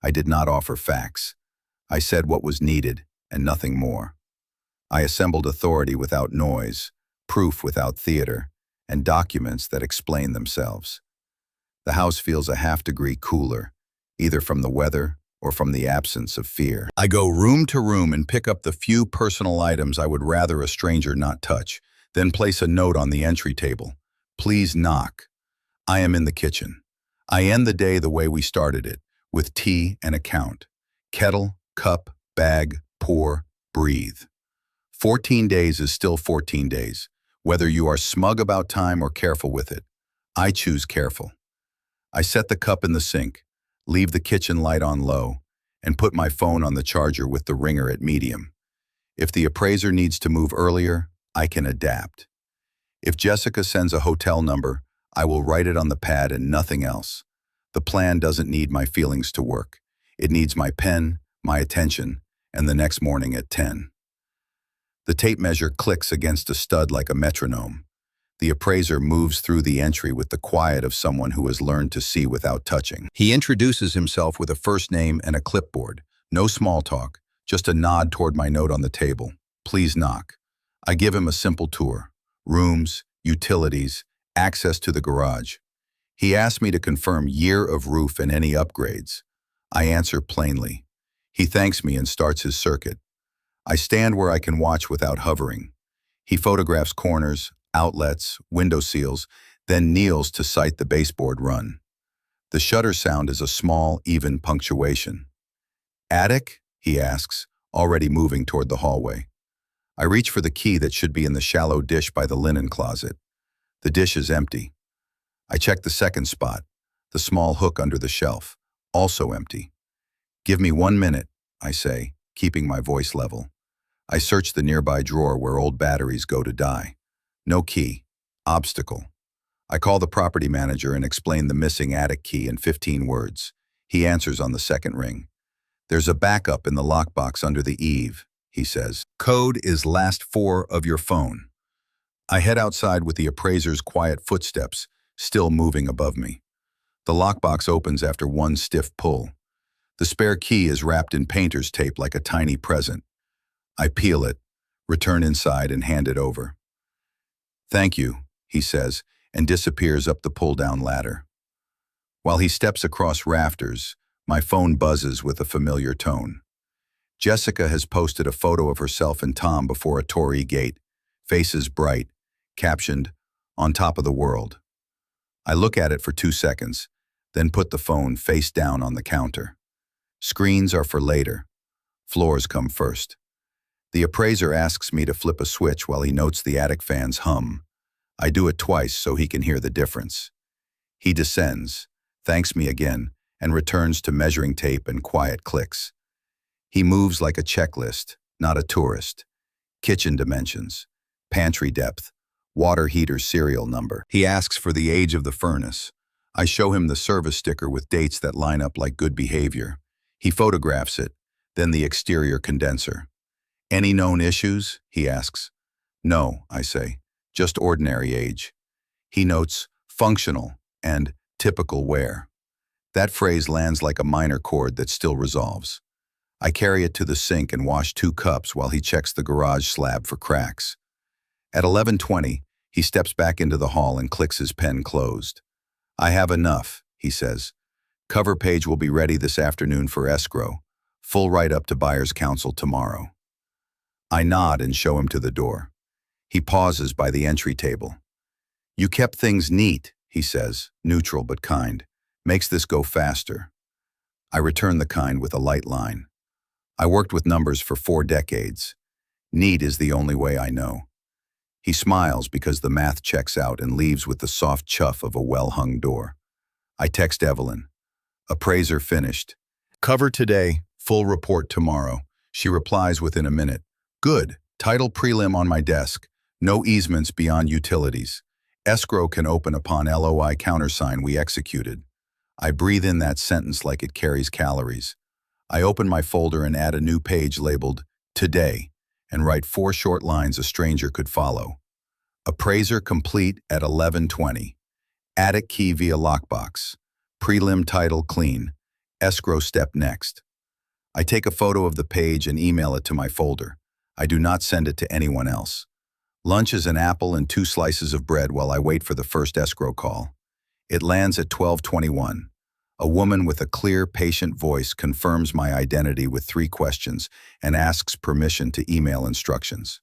I did not offer facts. I said what was needed and nothing more. I assembled authority without noise, proof without theater, and documents that explain themselves. The house feels a half-degree cooler, either from the weather or from the absence of fear. I go room to room and pick up the few personal items I would rather a stranger not touch, then place a note on the entry table. Please knock. I am in the kitchen. I end the day the way we started it, with tea and a count. Kettle, cup, bag, pour, breathe. 14 days is still 14 days, whether you are smug about time or careful with it. I choose careful. I set the cup in the sink, leave the kitchen light on low, and put my phone on the charger with the ringer at medium. If the appraiser needs to move earlier, I can adapt. If Jessica sends a hotel number, I will write it on the pad and nothing else. The plan doesn't need my feelings to work. It needs my pen, my attention, and the next morning at 10. The tape measure clicks against a stud like a metronome. The appraiser moves through the entry with the quiet of someone who has learned to see without touching. He introduces himself with a first name and a clipboard. No small talk, just a nod toward my note on the table. Please knock. I give him a simple tour. Rooms, utilities, access to the garage. He asks me to confirm year of roof and any upgrades. I answer plainly. He thanks me and starts his circuit. I stand where I can watch without hovering. He photographs corners, outlets, window seals, then kneels to cite the baseboard run. The shutter sound is a small, even punctuation. Attic? He asks, already moving toward the hallway. I reach for the key that should be in the shallow dish by the linen closet. The dish is empty. I check the second spot, the small hook under the shelf, also empty. Give me 1 minute, I say, keeping my voice level. I search the nearby drawer where old batteries go to die. No key. Obstacle. I call the property manager and explain the missing attic key in 15 words. He answers on the second ring. There's a backup in the lockbox under the eave, he says. Code is last four of your phone. I head outside with the appraiser's quiet footsteps still moving above me. The lockbox opens after one stiff pull. The spare key is wrapped in painter's tape like a tiny present. I peel it, return inside, and hand it over. Thank you, he says, and disappears up the pull-down ladder. While he steps across rafters, my phone buzzes with a familiar tone. Jessica has posted a photo of herself and Tom before a Torii gate, faces bright, captioned, "On top of the world." I look at it for 2 seconds, then put the phone face down on the counter. Screens are for later. Floors come first. The appraiser asks me to flip a switch while he notes the attic fan's hum. I do it twice so he can hear the difference. He descends, thanks me again, and returns to measuring tape and quiet clicks. He moves like a checklist, not a tourist. Kitchen dimensions, pantry depth, water heater serial number. He asks for the age of the furnace. I show him the service sticker with dates that line up like good behavior. He photographs it, then the exterior condenser. Any known issues? He asks. No, I say, just ordinary age. He notes functional and typical wear. That phrase lands like a minor chord that still resolves. I carry it to the sink and wash 2 cups while he checks the garage slab for cracks. At 11:20, he steps back into the hall and clicks his pen closed. I have enough, he says. Cover page will be ready this afternoon for escrow. Full write-up to buyer's counsel tomorrow. I nod and show him to the door. He pauses by the entry table. You kept things neat, he says, neutral but kind. Makes this go faster. I return the kind with a light line. I worked with numbers for 4 decades. Neat is the only way I know. He smiles because the math checks out and leaves with the soft chuff of a well-hung door. I text Evelyn. Appraiser finished. Cover today, full report tomorrow. She replies within a minute. Good. Title prelim on my desk. No easements beyond utilities. Escrow can open upon LOI countersign we executed. I breathe in that sentence like it carries calories. I open my folder and add a new page labeled Today and write 4 short lines a stranger could follow. Appraiser complete at 11:20. Attic key via lockbox. Prelim title clean. Escrow step next. I take a photo of the page and email it to my folder. I do not send it to anyone else. Lunch is an apple and 2 slices of bread while I wait for the first escrow call. It lands at 12:21. A woman with a clear, patient voice confirms my identity with 3 questions and asks permission to email instructions.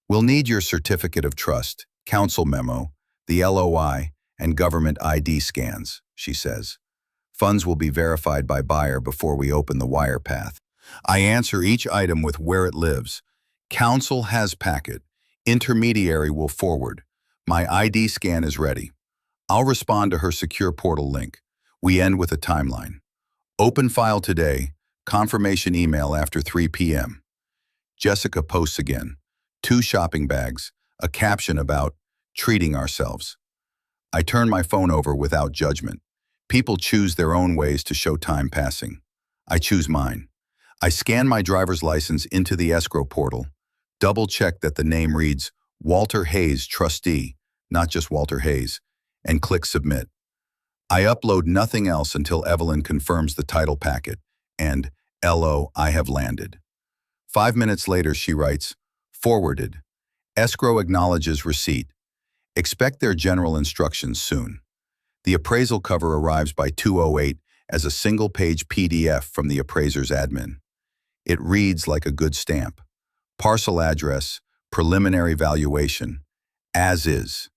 We'll need your certificate of trust, counsel memo, the LOI, and government ID scans, she says. Funds will be verified by buyer before we open the wire path. I answer each item with where it lives. Counsel has packet. Intermediary will forward. My ID scan is ready. I'll respond to her secure portal link. We end with a timeline. Open file today. Confirmation email after 3 p.m. Jessica posts again. 2 shopping bags. A caption about treating ourselves. I turn my phone over without judgment. People choose their own ways to show time passing. I choose mine. I scan my driver's license into the escrow portal. Double-check that the name reads Walter Hayes, trustee, not just Walter Hayes, and click submit. I upload nothing else until Evelyn confirms the title packet, and LO, I have landed. 5 minutes later, she writes, forwarded. Escrow acknowledges receipt. Expect their general instructions soon. The appraisal cover arrives by 2:08 as a single-page PDF from the appraiser's admin. It reads like a good stamp. Parcel address, preliminary valuation, as is.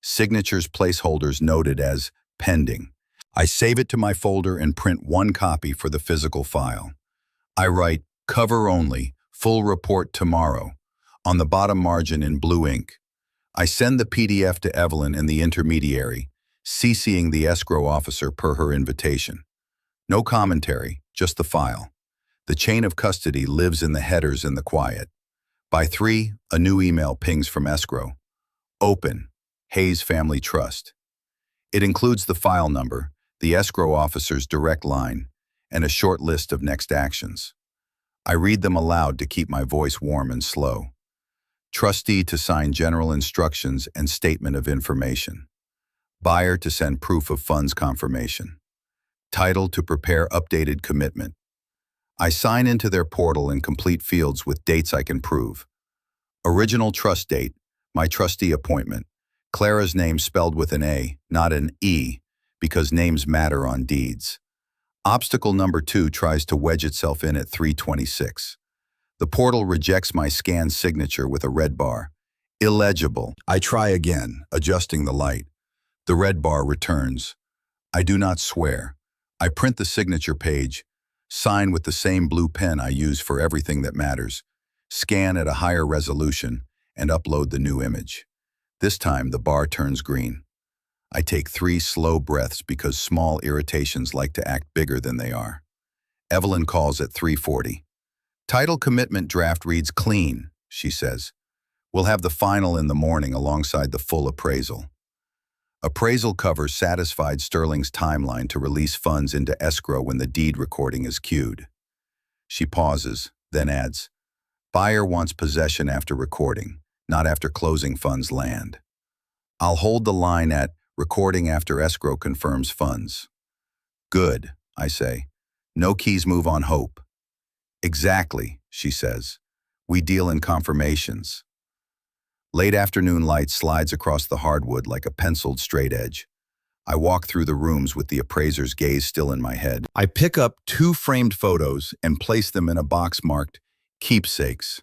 Signatures placeholders noted as pending. I save it to my folder and print 1 copy for the physical file. I write, cover only, full report tomorrow, on the bottom margin in blue ink. I send the PDF to Evelyn and the intermediary, CCing the escrow officer per her invitation. No commentary, just the file. The chain of custody lives in the headers in the quiet. By 3, a new email pings from escrow. Open. Hayes Family Trust. It includes the file number, the escrow officer's direct line, and a short list of next actions. I read them aloud to keep my voice warm and slow. Trustee to sign general instructions and statement of information. Buyer to send proof of funds confirmation. Title to prepare updated commitment. I sign into their portal and complete fields with dates I can prove. Original trust date, my trustee appointment. Clara's name spelled with an A, not an E, because names matter on deeds. Obstacle number 2 tries to wedge itself in at 3:26. The portal rejects my scanned signature with a red bar. Illegible. I try again, adjusting the light. The red bar returns. I do not swear. I print the signature page, sign with the same blue pen I use for everything that matters, scan at a higher resolution, and upload the new image. This time, the bar turns green. I take 3 slow breaths because small irritations like to act bigger than they are. Evelyn calls at 3:40. Title commitment draft reads clean, she says. We'll have the final in the morning alongside the full appraisal. Appraisal covers satisfied Sterling's timeline to release funds into escrow when the deed recording is queued. She pauses, then adds, buyer wants possession after recording, not after closing funds land. I'll hold the line at recording after escrow confirms funds. Good, I say. No keys move on hope. Exactly, she says. We deal in confirmations. Late afternoon light slides across the hardwood like a penciled straight edge. I walk through the rooms with the appraiser's gaze still in my head. I pick up 2 framed photos and place them in a box marked keepsakes.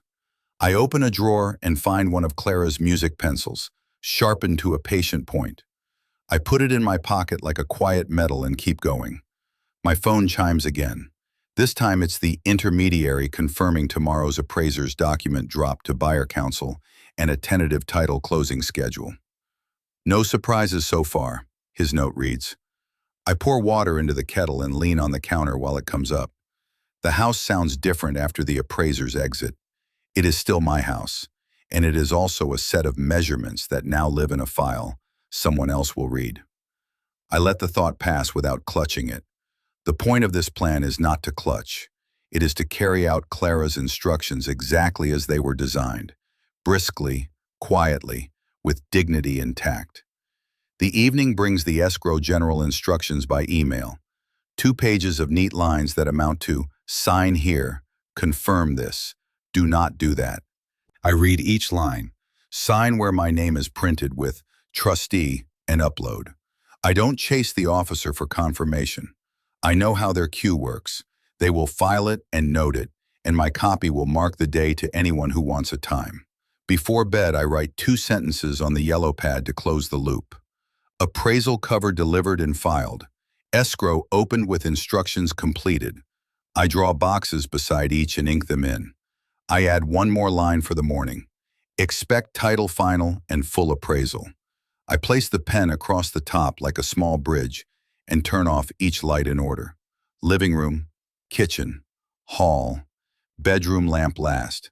I open a drawer and find one of Clara's music pencils, sharpened to a patient point. I put it in my pocket like a quiet metal and keep going. My phone chimes again. This time it's the intermediary confirming tomorrow's appraiser's document drop to buyer counsel and a tentative title closing schedule. No surprises so far, his note reads. I pour water into the kettle and lean on the counter while it comes up. The house sounds different after the appraiser's exit. It is still my house, and it is also a set of measurements that now live in a file someone else will read. I let the thought pass without clutching it. The point of this plan is not to clutch. It is to carry out Clara's instructions exactly as they were designed, briskly, quietly, with dignity and tact. The evening brings the escrow general instructions by email. 2 pages of neat lines that amount to sign here, confirm this, do not do that. I read each line, sign where my name is printed with trustee and upload. I don't chase the officer for confirmation. I know how their queue works. They will file it and note it, and my copy will mark the day to anyone who wants a time. Before bed, I write 2 sentences on the yellow pad to close the loop. Appraisal cover delivered and filed. Escrow opened with instructions completed. I draw boxes beside each and ink them in. I add 1 more line for the morning. Expect title final and full appraisal. I place the pen across the top like a small bridge and turn off each light in order. Living room, kitchen, hall, bedroom lamp last.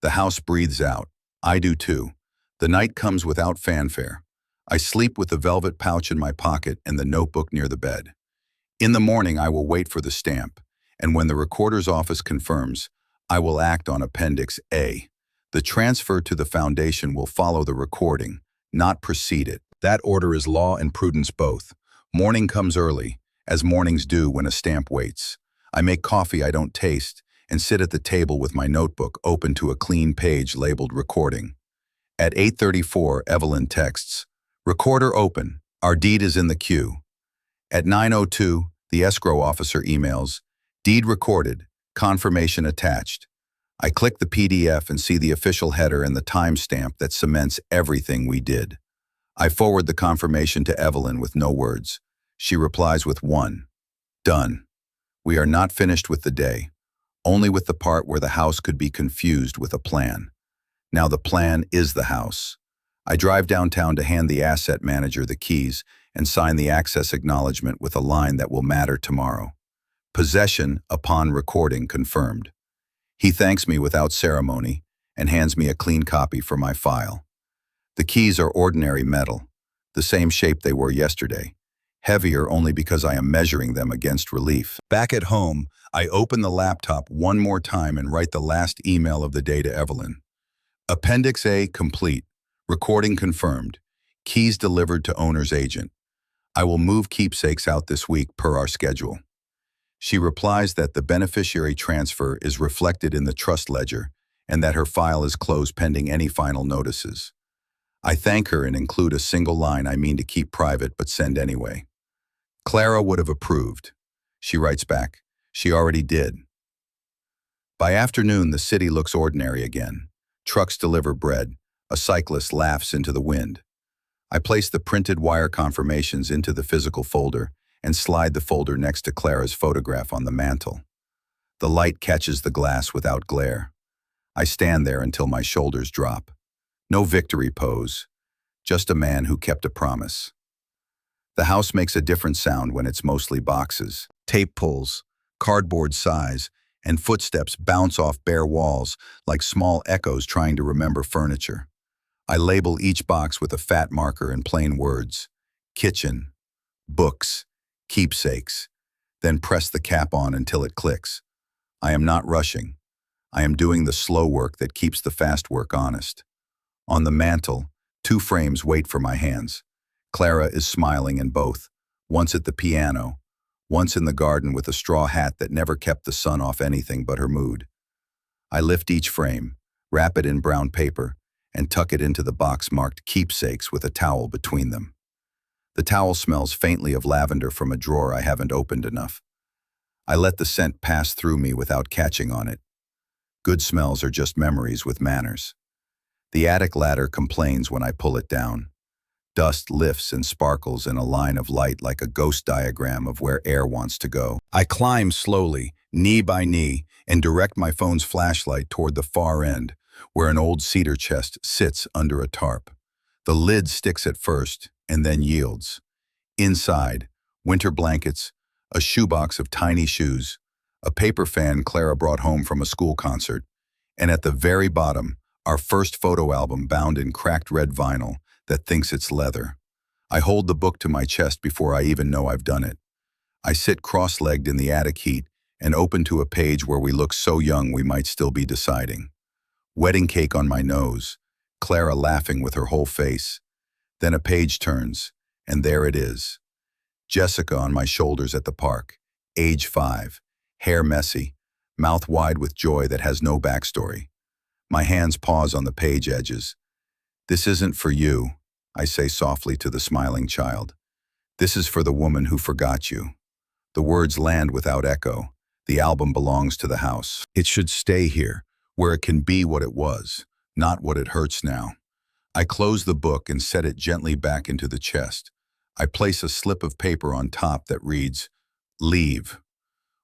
The house breathes out. I do too. The night comes without fanfare. I sleep with the velvet pouch in my pocket and the notebook near the bed. In the morning, I will wait for the stamp, and when the recorder's office confirms, I will act on Appendix A. The transfer to the foundation will follow the recording, not precede it. That order is law and prudence both. Morning comes early, as mornings do when a stamp waits. I make coffee I don't taste and sit at the table with my notebook open to a clean page labeled recording. At 8:34, Evelyn texts, recorder open, our deed is in the queue. At 9:02, the escrow officer emails, deed recorded, confirmation attached. I click the PDF and see the official header and the timestamp that cements everything we did. I forward the confirmation to Evelyn with no words. She replies with 1. Done. We are not finished with the day, only with the part where the house could be confused with a plan. Now the plan is the house. I drive downtown to hand the asset manager the keys and sign the access acknowledgement with a line that will matter tomorrow. Possession upon recording confirmed. He thanks me without ceremony and hands me a clean copy for my file. The keys are ordinary metal, the same shape they were yesterday, heavier only because I am measuring them against relief. Back at home, I open the laptop one more time and write the last email of the day to Evelyn. Appendix A complete. Recording confirmed. Keys delivered to owner's agent. I will move keepsakes out this week per our schedule. She replies that the beneficiary transfer is reflected in the trust ledger and that her file is closed pending any final notices. I thank her and include a single line I mean to keep private but send anyway. Clara would have approved. She writes back, she already did. By afternoon, the city looks ordinary again. Trucks deliver bread. A cyclist laughs into the wind. I place the printed wire confirmations into the physical folder and slide the folder next to Clara's photograph on the mantel. The light catches the glass without glare. I stand there until my shoulders drop. No victory pose, just a man who kept a promise. The house makes a different sound when it's mostly boxes, tape pulls, cardboard size, and footsteps bounce off bare walls like small echoes trying to remember furniture. I label each box with a fat marker in plain words: kitchen, books, keepsakes, then press the cap on until it clicks. I am not rushing. I am doing the slow work that keeps the fast work honest. On the mantel, 2 frames wait for my hands. Clara is smiling in both, once at the piano, once in the garden with a straw hat that never kept the sun off anything but her mood. I lift each frame, wrap it in brown paper, and tuck it into the box marked keepsakes with a towel between them. The towel smells faintly of lavender from a drawer I haven't opened enough. I let the scent pass through me without catching on it. Good smells are just memories with manners. The attic ladder complains when I pull it down. Dust lifts and sparkles in a line of light like a ghost diagram of where air wants to go. I climb slowly, knee by knee, and direct my phone's flashlight toward the far end, where an old cedar chest sits under a tarp. The lid sticks at first and then yields. Inside, winter blankets, a shoebox of tiny shoes, a paper fan Clara brought home from a school concert, and at the very bottom, our first photo album bound in cracked red vinyl that thinks it's leather. I hold the book to my chest before I even know I've done it. I sit cross-legged in the attic heat and open to a page where we look so young we might still be deciding. Wedding cake on my nose, Clara laughing with her whole face. Then a page turns, and there it is. Jessica on my shoulders at the park, age 5, hair messy, mouth wide with joy that has no backstory. My hands pause on the page edges. This isn't for you, I say softly to the smiling child. This is for the woman who forgot you. The words land without echo. The album belongs to the house. It should stay here, where it can be what it was, not what it hurts now. I close the book and set it gently back into the chest. I place a slip of paper on top that reads, "Leave."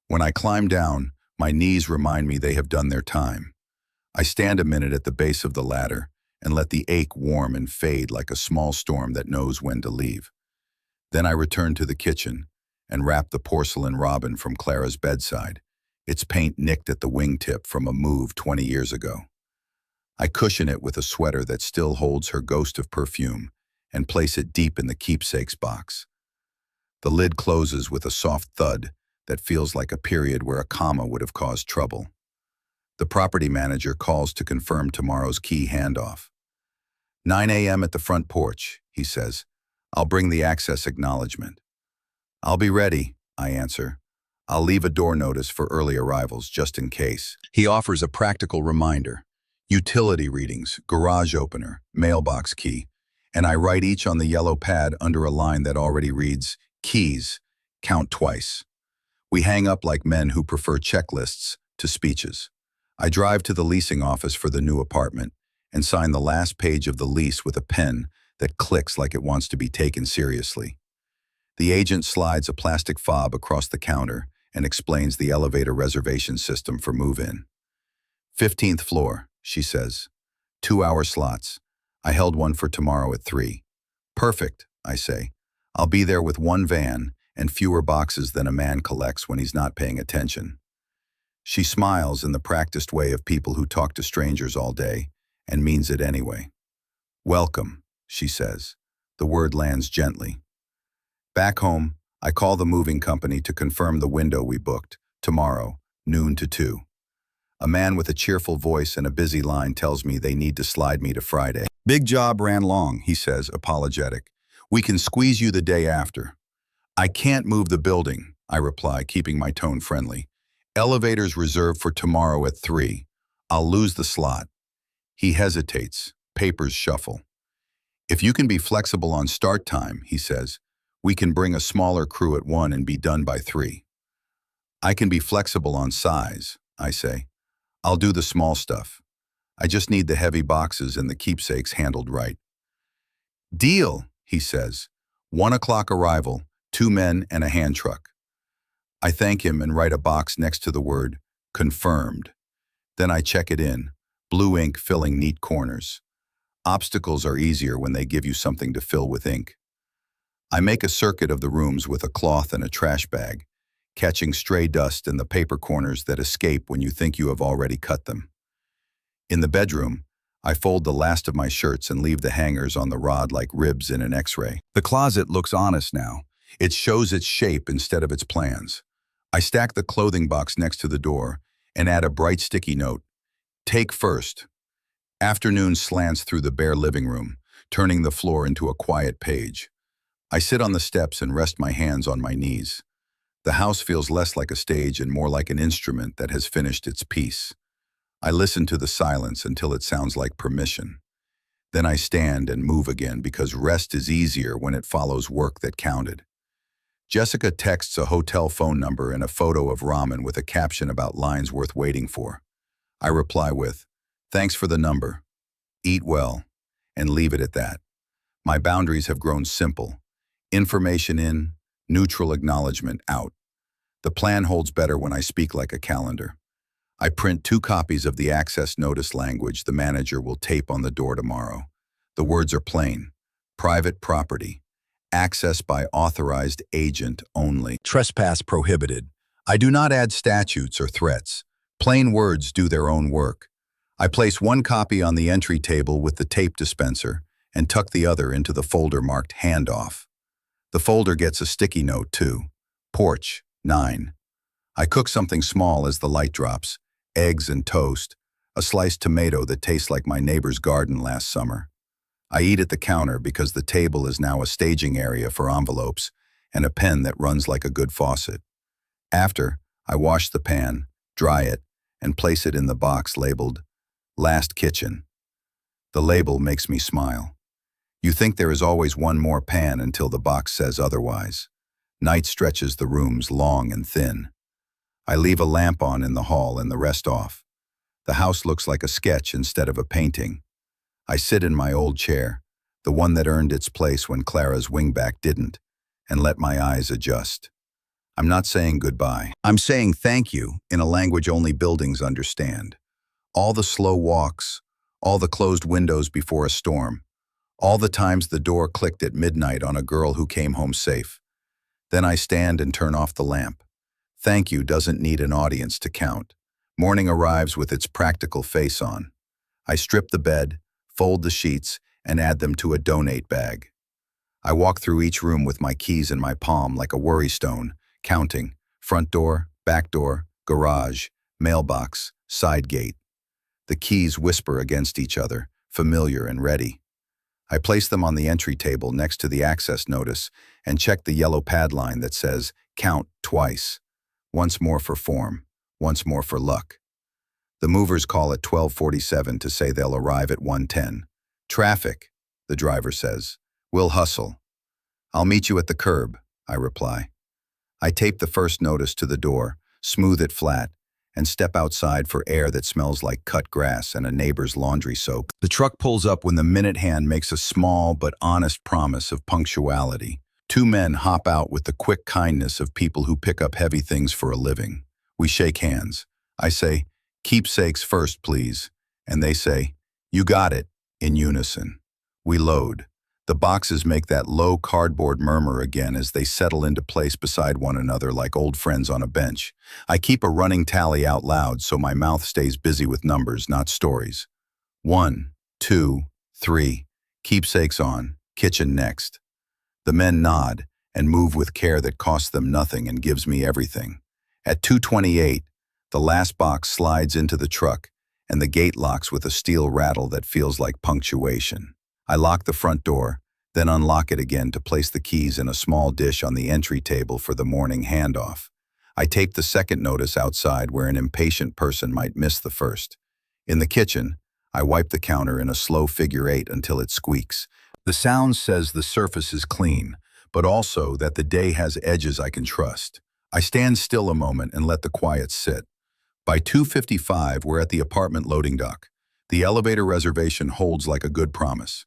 When I climb down, my knees remind me they have done their time. I stand a minute at the base of the ladder and let the ache warm and fade like a small storm that knows when to leave. Then I return to the kitchen and wrap the porcelain robin from Clara's bedside, its paint nicked at the wingtip from a move 20 years ago. I cushion it with a sweater that still holds her ghost of perfume and place it deep in the keepsakes box. The lid closes with a soft thud that feels like a period where a comma would have caused trouble. The property manager calls to confirm tomorrow's key handoff. 9 a.m. at the front porch, he says. I'll bring the access acknowledgement. I'll be ready, I answer. I'll leave a door notice for early arrivals just in case. He offers a practical reminder. Utility readings, garage opener, mailbox key, and I write each on the yellow pad under a line that already reads, keys, count twice. We hang up like men who prefer checklists to speeches. I drive to the leasing office for the new apartment and sign the last page of the lease with a pen that clicks like it wants to be taken seriously. The agent slides a plastic fob across the counter and explains the elevator reservation system for move-in. 15th floor, she says. 2-hour slots. I held one for tomorrow at 3. Perfect, I say. I'll be there with one van and fewer boxes than a man collects when he's not paying attention. She smiles in the practiced way of people who talk to strangers all day and means it anyway. Welcome, she says. The word lands gently. Back home, I call the moving company to confirm the window we booked, tomorrow, noon to 2. A man with a cheerful voice and a busy line tells me they need to slide me to Friday. Big job ran long, he says, apologetic. We can squeeze you the day after. I can't move the building, I reply, keeping my tone friendly. Elevator's reserved for tomorrow at 3. I'll lose the slot. He hesitates. Papers shuffle. If you can be flexible on start time, he says, we can bring a smaller crew at 1 and be done by 3. I can be flexible on size, I say. I'll do the small stuff. I just need the heavy boxes and the keepsakes handled right. Deal, he says. 1 o'clock arrival, 2 men and a hand truck. I thank him and write a box next to the word, confirmed. Then I check it in, blue ink filling neat corners. Obstacles are easier when they give you something to fill with ink. I make a circuit of the rooms with a cloth and a trash bag, catching stray dust in the paper corners that escape when you think you have already cut them. In the bedroom, I fold the last of my shirts and leave the hangers on the rod like ribs in an X-ray. The closet looks honest now. It shows its shape instead of its plans. I stack the clothing box next to the door and add a bright sticky note. Take first. Afternoon slants through the bare living room, turning the floor into a quiet page. I sit on the steps and rest my hands on my knees. The house feels less like a stage and more like an instrument that has finished its piece. I listen to the silence until it sounds like permission. Then I stand and move again because rest is easier when it follows work that counted. Jessica texts a hotel phone number and a photo of ramen with a caption about lines worth waiting for. I reply with, thanks for the number. Eat well, and leave it at that. My boundaries have grown simple. Information in, neutral acknowledgement out. The plan holds better when I speak like a calendar. I print 2 copies of the access notice language the manager will tape on the door tomorrow. The words are plain. Private property. Access by authorized agent only. Trespass prohibited. I do not add statutes or threats. Plain words do their own work. I place 1 copy on the entry table with the tape dispenser and tuck the other into the folder marked handoff. The folder gets a sticky note too. Porch, 9. I cook something small as the light drops. Eggs and toast, a sliced tomato that tastes like my neighbor's garden last summer. I eat at the counter because the table is now a staging area for envelopes and a pen that runs like a good faucet. After, I wash the pan, dry it, and place it in the box labeled, Last Kitchen. The label makes me smile. You think there is always one more pan until the box says otherwise. Night stretches the rooms long and thin. I leave a lamp on in the hall and the rest off. The house looks like a sketch instead of a painting. I sit in my old chair, the one that earned its place when Clara's wingback didn't, and let my eyes adjust. I'm not saying goodbye. I'm saying thank you in a language only buildings understand. All the slow walks, all the closed windows before a storm, all the times the door clicked at midnight on a girl who came home safe. Then I stand and turn off the lamp. Thank you doesn't need an audience to count. Morning arrives with its practical face on. I strip the bed, fold the sheets, and add them to a donate bag. I walk through each room with my keys in my palm like a worry stone, counting front door, back door, garage, mailbox, side gate. The keys whisper against each other, familiar and ready. I place them on the entry table next to the access notice and check the yellow pad line that says, count twice. Once more for form, once more for luck. The movers call at 12:47 to say they'll arrive at 1:10. Traffic, the driver says. We'll hustle. I'll meet you at the curb, I reply. I tape the first notice to the door, smooth it flat, and step outside for air that smells like cut grass and a neighbor's laundry soap. The truck pulls up when the minute hand makes a small but honest promise of punctuality. 2 men hop out with the quick kindness of people who pick up heavy things for a living. We shake hands. I say, keepsakes first, please. And they say, you got it, in unison. We load. The boxes make that low cardboard murmur again as they settle into place beside one another like old friends on a bench. I keep a running tally out loud so my mouth stays busy with numbers, not stories. 1, 2, 3. Keepsakes on. Kitchen next. The men nod and move with care that costs them nothing and gives me everything. At 2:28, the last box slides into the truck and the gate locks with a steel rattle that feels like punctuation. I lock the front door, then unlock it again to place the keys in a small dish on the entry table for the morning handoff. I tape the second notice outside where an impatient person might miss the first. In the kitchen, I wipe the counter in a slow figure 8 until it squeaks. The sound says the surface is clean, but also that the day has edges I can trust. I stand still a moment and let the quiet sit. By 2:55, we're at the apartment loading dock. The elevator reservation holds like a good promise.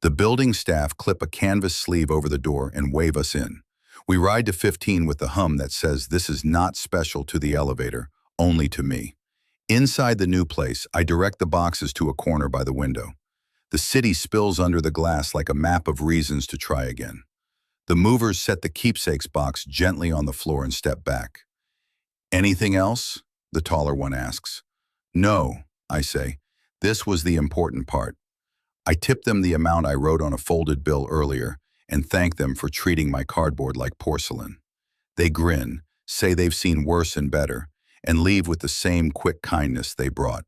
The building staff clip a canvas sleeve over the door and wave us in. We ride to 15 with the hum that says this is not special to the elevator, only to me. Inside the new place, I direct the boxes to a corner by the window. The city spills under the glass like a map of reasons to try again. The movers set the keepsakes box gently on the floor and step back. "Anything else?" the taller one asks. "No," I say. This was the important part. I tip them the amount I wrote on a folded bill earlier and thank them for treating my cardboard like porcelain. They grin, say they've seen worse and better, and leave with the same quick kindness they brought.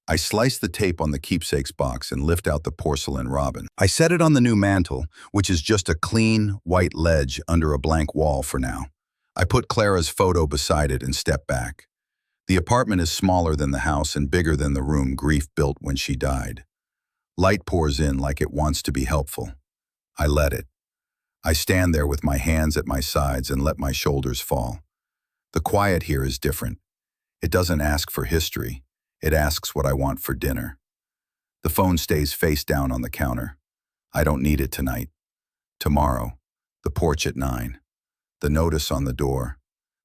I slice the tape on the keepsakes box and lift out the porcelain robin. I set it on the new mantel, which is just a clean, white ledge under a blank wall for now. I put Clara's photo beside it and step back. The apartment is smaller than the house and bigger than the room grief built when she died. Light pours in like it wants to be helpful. I let it. I stand there with my hands at my sides and let my shoulders fall. The quiet here is different. It doesn't ask for history. It asks what I want for dinner. The phone stays face down on the counter. I don't need it tonight. Tomorrow. The porch at 9. The notice on the door.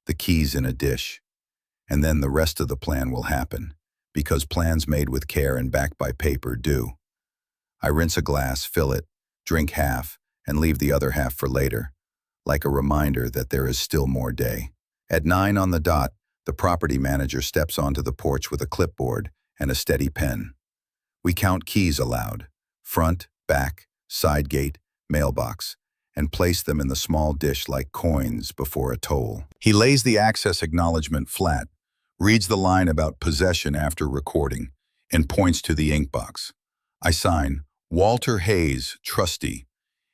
The keys in a dish. And then the rest of the plan will happen, because plans made with care and backed by paper do. I rinse a glass, fill it, drink half, and leave the other half for later, like a reminder that there is still more day. At 9 on the dot, the property manager steps onto the porch with a clipboard and a steady pen. We count keys aloud, front, back, side gate, mailbox, and place them in the small dish like coins before a toll. He lays the access acknowledgement flat, reads the line about possession after recording, and points to the ink box. I sign, Walter Hayes, trustee.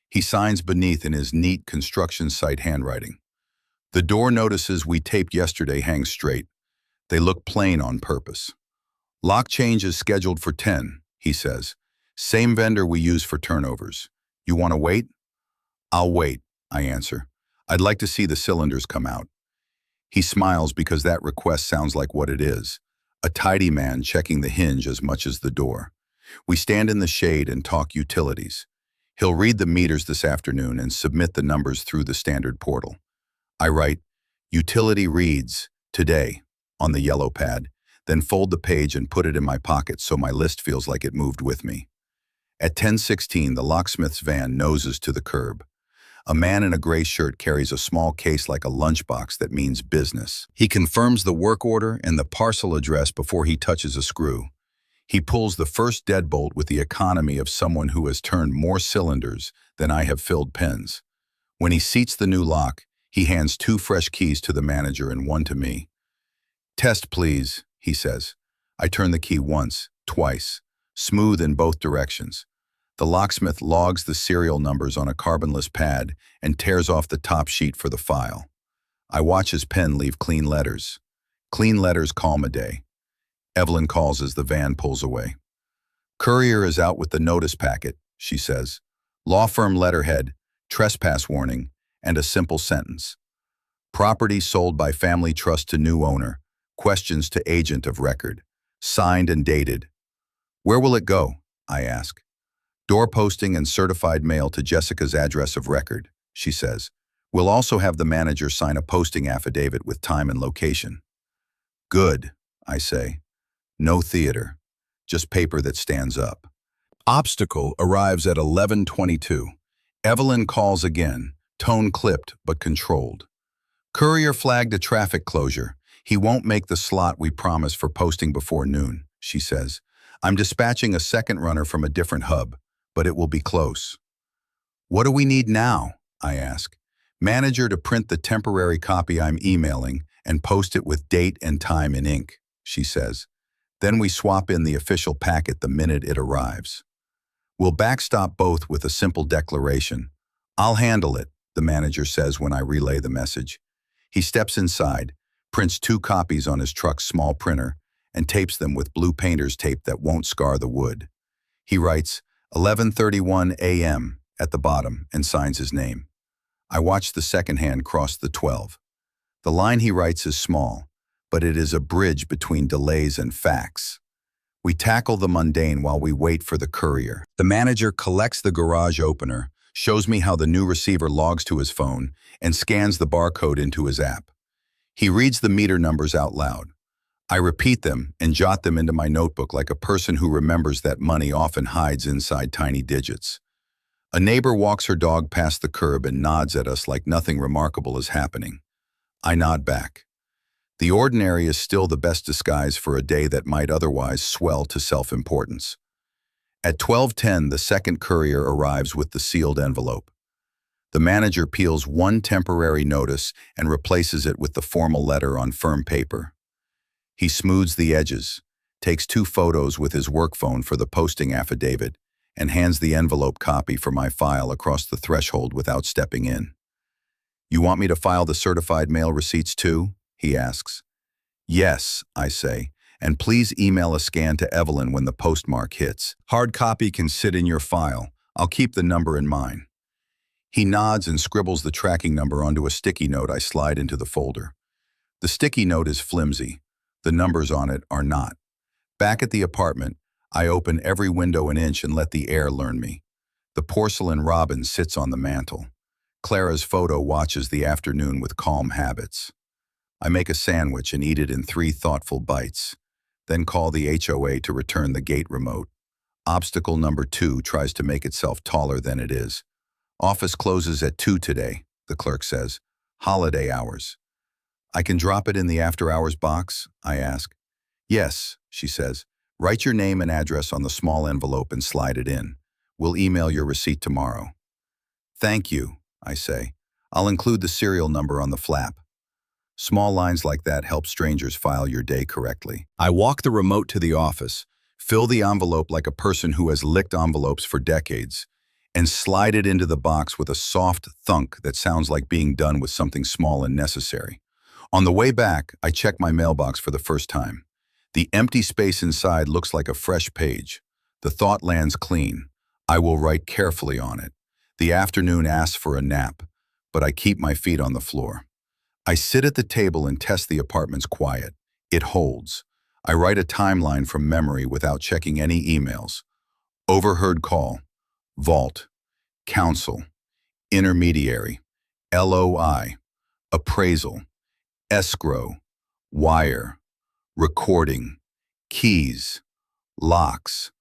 He signs beneath in his neat construction site handwriting. The door notices we taped yesterday hang straight. They look plain on purpose. Lock change is scheduled for 10, he says. Same vendor we use for turnovers. You want to wait? I'll wait, I answer. I'd like to see the cylinders come out. He smiles because that request sounds like what it is. A tidy man checking the hinge as much as the door. We stand in the shade and talk utilities. He'll read the meters this afternoon and submit the numbers through the standard portal. I write, utility reads, today, on the yellow pad, then fold the page and put it in my pocket so my list feels like it moved with me. At 10:16, the locksmith's van noses to the curb. A man in a gray shirt carries a small case like a lunchbox that means business. He confirms the work order and the parcel address before he touches a screw. He pulls the first deadbolt with the economy of someone who has turned more cylinders than I have filled pens. When he seats the new lock, he hands 2 fresh keys to the manager and 1 to me. Test, please, he says. I turn the key once, twice, smooth in both directions. The locksmith logs the serial numbers on a carbonless pad and tears off the top sheet for the file. I watch his pen leave clean letters. Clean letters calm a day. Evelyn calls as the van pulls away. Courier is out with the notice packet, she says. Law firm letterhead, trespass warning, and a simple sentence. Property sold by family trust to new owner. Questions to agent of record. Signed and dated. Where will it go? I ask. Door posting and certified mail to Jessica's address of record, she says. We'll also have the manager sign a posting affidavit with time and location. Good, I say. No theater, just paper that stands up. Obstacle arrives at 11:22. Evelyn calls again, tone clipped but controlled. Courier flagged a traffic closure. He won't make the slot we promised for posting before noon, she says. I'm dispatching a second runner from a different hub, but it will be close. What do we need now? I ask. Manager to print the temporary copy I'm emailing and post it with date and time in ink, she says. Then we swap in the official packet the minute it arrives. We'll backstop both with a simple declaration. I'll handle it, the manager says when I relay the message. He steps inside, prints 2 copies on his truck's small printer, and tapes them with blue painter's tape that won't scar the wood. He writes 11:31 a.m. at the bottom and signs his name. I watch the second hand cross the 12. The line he writes is small, but it is a bridge between delays and facts. We tackle the mundane while we wait for the courier. The manager collects the garage opener, shows me how the new receiver logs to his phone, and scans the barcode into his app. He reads the meter numbers out loud. I repeat them and jot them into my notebook like a person who remembers that money often hides inside tiny digits. A neighbor walks her dog past the curb and nods at us like nothing remarkable is happening. I nod back. The ordinary is still the best disguise for a day that might otherwise swell to self-importance. At 12:10, the second courier arrives with the sealed envelope. The manager peels one temporary notice and replaces it with the formal letter on firm paper. He smooths the edges, takes 2 photos with his work phone for the posting affidavit, and hands the envelope copy for my file across the threshold without stepping in. You want me to file the certified mail receipts too? He asks. Yes, I say, and please email a scan to Evelyn when the postmark hits. Hard copy can sit in your file. I'll keep the number in mine. He nods and scribbles the tracking number onto a sticky note I slide into the folder. The sticky note is flimsy. The numbers on it are not. Back at the apartment, I open every window an inch and let the air learn me. The porcelain robin sits on the mantel. Clara's photo watches the afternoon with calm habits. I make a sandwich and eat it in 3 thoughtful bites, then call the HOA to return the gate remote. Obstacle number 2 tries to make itself taller than it is. Office closes at 2 today, the clerk says. Holiday hours. I can drop it in the after-hours box? I ask. Yes, she says. Write your name and address on the small envelope and slide it in. We'll email your receipt tomorrow. Thank you, I say. I'll include the serial number on the flap. Small lines like that help strangers file your day correctly. I walk the remote to the office, fill the envelope like a person who has licked envelopes for decades, and slide it into the box with a soft thunk that sounds like being done with something small and necessary. On the way back, I check my mailbox for the first time. The empty space inside looks like a fresh page. The thought lands clean. I will write carefully on it. The afternoon asks for a nap, but I keep my feet on the floor. I sit at the table and test the apartment's quiet. It holds. I write a timeline from memory without checking any emails. Overheard call, vault, counsel, intermediary, LOI, appraisal, escrow, wire, recording, keys, locks,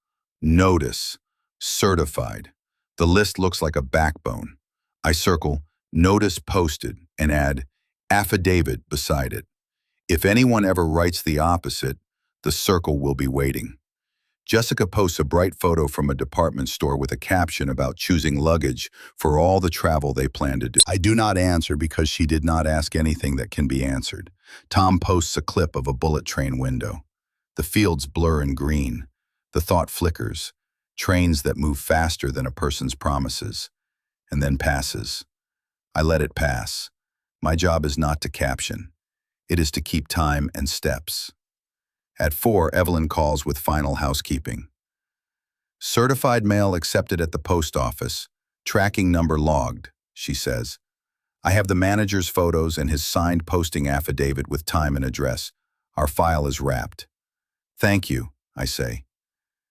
notice, certified. The list looks like a backbone. I circle notice posted and add affidavit beside it. If anyone ever writes the opposite, the circle will be waiting. Jessica posts a bright photo from a department store with a caption about choosing luggage for all the travel they plan to do. I do not answer because she did not ask anything that can be answered. Tom posts a clip of a bullet train window. The fields blur in green. The thought flickers. Trains that move faster than a person's promises. And then passes. I let it pass. My job is not to caption. It is to keep time and steps. At 4, Evelyn calls with final housekeeping. Certified mail accepted at the post office. Tracking number logged, she says. I have the manager's photos and his signed posting affidavit with time and address. Our file is wrapped. Thank you, I say.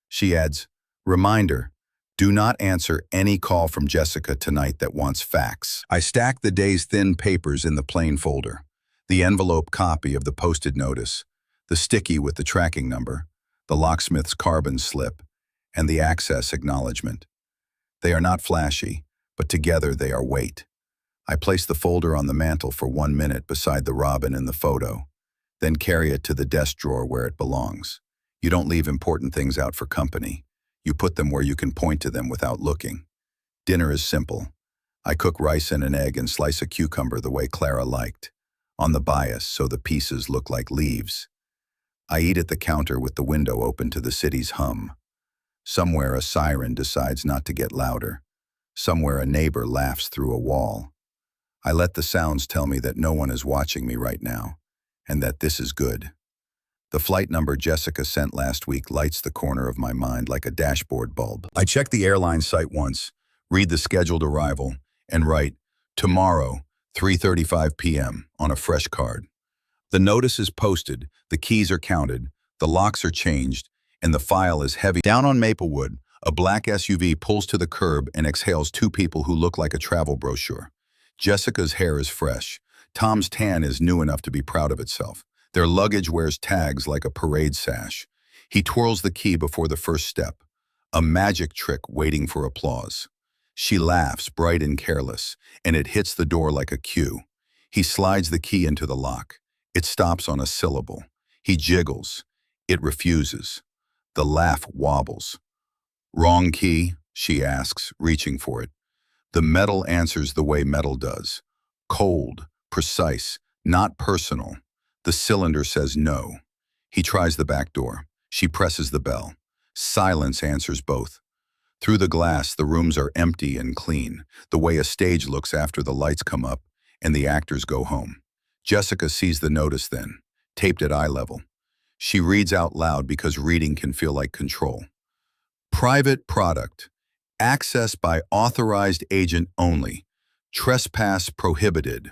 She adds, reminder, do not answer any call from Jessica tonight that wants facts. I stack the day's thin papers in the plain folder. The envelope copy of the posted notice, the sticky with the tracking number, the locksmith's carbon slip, and the access acknowledgement. They are not flashy, but together they are weight. I place the folder on the mantel for 1 minute beside the robin in the photo, then carry it to the desk drawer where it belongs. You don't leave important things out for company. You put them where you can point to them without looking. Dinner is simple. I cook rice and an egg and slice a cucumber the way Clara liked, on the bias so the pieces look like leaves. I eat at the counter with the window open to the city's hum. Somewhere a siren decides not to get louder. Somewhere a neighbor laughs through a wall. I let the sounds tell me that no one is watching me right now, and that this is good. The flight number Jessica sent last week lights the corner of my mind like a dashboard bulb. I check the airline site once, read the scheduled arrival, and write, tomorrow, 3:35 p.m. on a fresh card. The notice is posted, the keys are counted, the locks are changed, and the file is heavy. Down on Maplewood, a black SUV pulls to the curb and exhales two people who look like a travel brochure. Jessica's hair is fresh. Tom's tan is new enough to be proud of itself. Their luggage wears tags like a parade sash. He twirls the key before the first step, a magic trick waiting for applause. She laughs, bright and careless, and it hits the door like a cue. He slides the key into the lock. It stops on a syllable. He jiggles. It refuses. The laugh wobbles. Wrong key? She asks, reaching for it. The metal answers the way metal does. Cold, precise, not personal. The cylinder says no. He tries the back door. She presses the bell. Silence answers both. Through the glass, the rooms are empty and clean, the way a stage looks after the lights come up and the actors go home. Jessica sees the notice then, taped at eye level. She reads out loud because reading can feel like control. Private product. Access by authorized agent only. Trespass prohibited.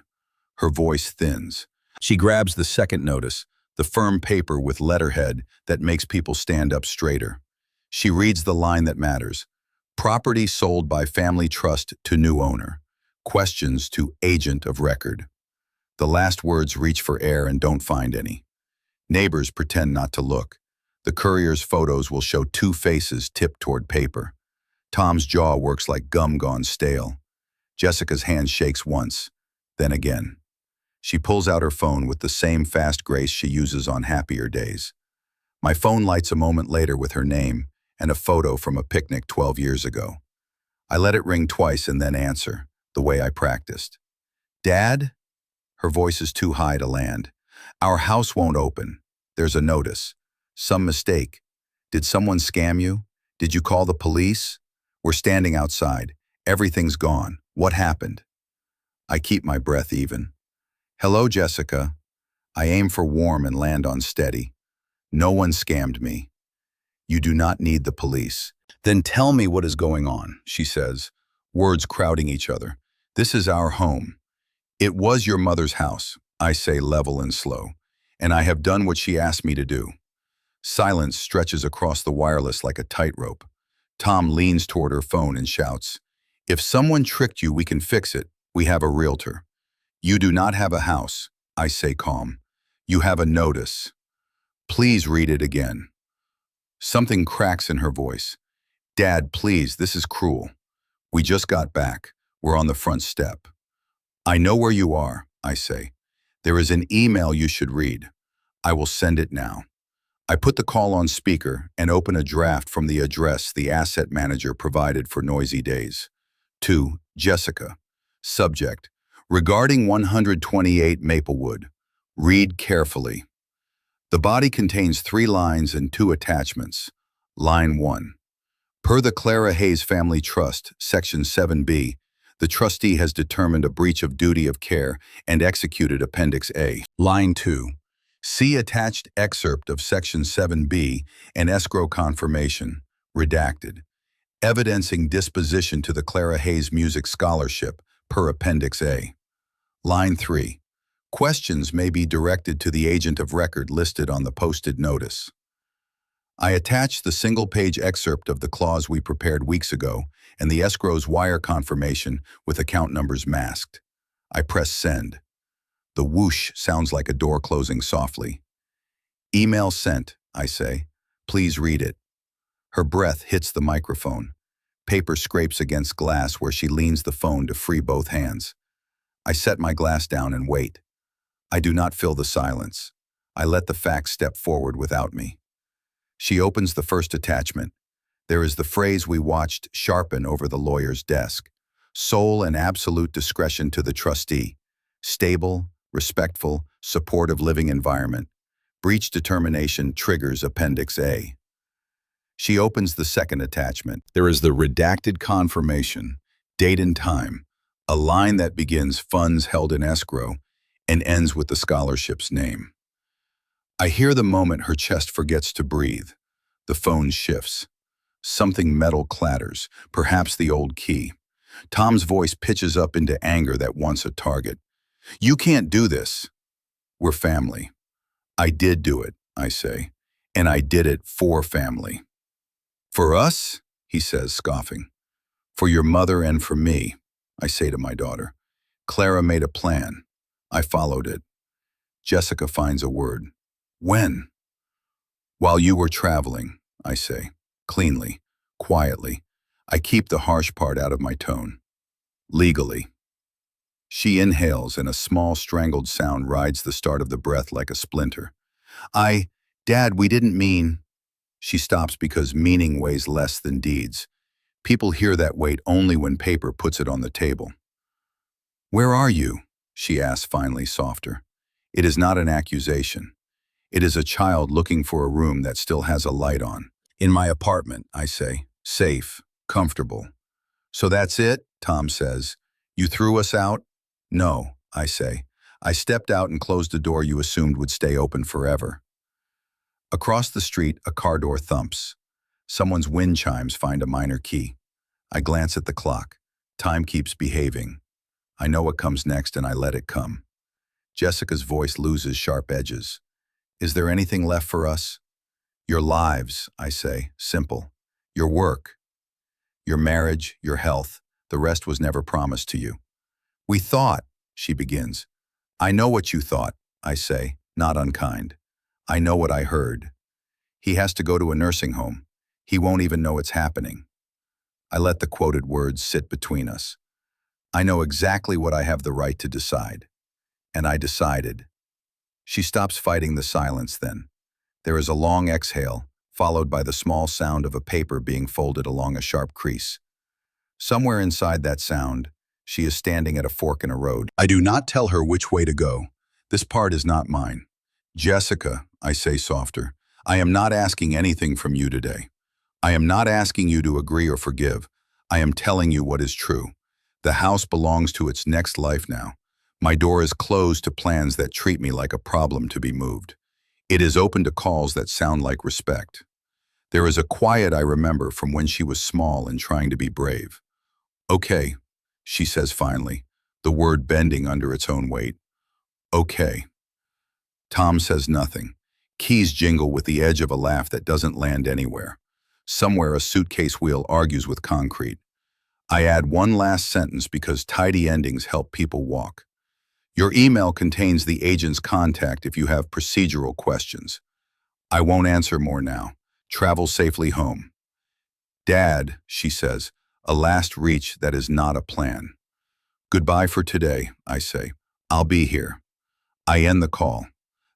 Her voice thins. She grabs the second notice, the firm paper with letterhead that makes people stand up straighter. She reads the line that matters. Property sold by family trust to new owner. Questions to agent of record. The last words reach for air and don't find any. Neighbors pretend not to look. The courier's photos will show two faces tipped toward paper. Tom's jaw works like gum gone stale. Jessica's hand shakes once, then again. She pulls out her phone with the same fast grace she uses on happier days. My phone lights a moment later with her name and a photo from a picnic 12 years ago. I let it ring twice and then answer, the way I practiced. Dad? Her voice is too high to land. Our house won't open. There's a notice. Some mistake. Did someone scam you? Did you call the police? We're standing outside. Everything's gone. What happened? I keep my breath even. Hello, Jessica. I aim for warm and land on steady. No one scammed me. You do not need the police. Then tell me what is going on, she says, words crowding each other. This is our home. It was your mother's house, I say level and slow, and I have done what she asked me to do. Silence stretches across the wireless like a tightrope. Tom leans toward her phone and shouts, if someone tricked you, we can fix it. We have a realtor. You do not have a house, I say calm. You have a notice. Please read it again. Something cracks in her voice. Dad, please, this is cruel. We just got back. We're on the front step. I know where you are, I say. There is an email you should read. I will send it now. I put the call on speaker and open a draft from the address the asset manager provided for noisy days. To Jessica. Subject. Regarding 128 Maplewood. Read carefully. The body contains 3 lines and 2 attachments. Line 1. Per the Clara Hayes Family Trust, Section 7B, the trustee has determined a breach of duty of care and executed Appendix A. Line 2. See attached excerpt of Section 7B and escrow confirmation, redacted, evidencing disposition to the Clara Hayes Music Scholarship per Appendix A. Line 3. Questions may be directed to the agent of record listed on the posted notice. I attach the single-page excerpt of the clause we prepared weeks ago and the escrow's wire confirmation with account numbers masked. I press send. The whoosh sounds like a door closing softly. Email sent, I say. Please read it. Her breath hits the microphone. Paper scrapes against glass where she leans the phone to free both hands. I set my glass down and wait. I do not fill the silence. I let the facts step forward without me. She opens the first attachment. There is the phrase we watched sharpen over the lawyer's desk. Sole and absolute discretion to the trustee. Stable, respectful, supportive living environment. Breach determination triggers Appendix A. She opens the second attachment. There is the redacted confirmation, date and time, a line that begins funds held in escrow and ends with the scholarship's name. I hear the moment her chest forgets to breathe. The phone shifts. Something metal clatters, perhaps the old key. Tom's voice pitches up into anger that wants a target. You can't do this. We're family. I did do it, I say, and I did it for family. For us, he says, scoffing. For your mother and for me, I say to my daughter. Clara made a plan. I followed it. Jessica finds a word. When? While you were traveling, I say, cleanly, quietly. I keep the harsh part out of my tone. Legally. She inhales and a small strangled sound rides the start of the breath like a splinter. Dad, we didn't mean. She stops because meaning weighs less than deeds. People hear that weight only when paper puts it on the table. Where are you? She asks finally, softer. It is not an accusation. It is a child looking for a room that still has a light on. In my apartment, I say. Safe, comfortable. So that's it, Tom says. You threw us out? No, I say. I stepped out and closed the door you assumed would stay open forever. Across the street, a car door thumps. Someone's wind chimes find a minor key. I glance at the clock. Time keeps behaving. I know what comes next and I let it come. Jessica's voice loses sharp edges. Is there anything left for us? Your lives, I say, simple. Your work. Your marriage, your health. The rest was never promised to you. We thought, she begins. I know what you thought, I say, not unkind. I know what I heard. He has to go to a nursing home. He won't even know it's happening. I let the quoted words sit between us. I know exactly what I have the right to decide. And I decided. She stops fighting the silence then. There is a long exhale, followed by the small sound of a paper being folded along a sharp crease. Somewhere inside that sound, she is standing at a fork in a road. I do not tell her which way to go. This part is not mine. Jessica, I say softer, I am not asking anything from you today. I am not asking you to agree or forgive. I am telling you what is true. The house belongs to its next life now. My door is closed to plans that treat me like a problem to be moved. It is open to calls that sound like respect. There is a quiet I remember from when she was small and trying to be brave. Okay, she says finally, the word bending under its own weight. Okay. Tom says nothing. Keys jingle with the edge of a laugh that doesn't land anywhere. Somewhere a suitcase wheel argues with concrete. I add one last sentence because tidy endings help people walk. Your email contains the agent's contact if you have procedural questions. I won't answer more now. Travel safely home. Dad, she says, a last reach that is not a plan. Goodbye for today, I say. I'll be here. I end the call.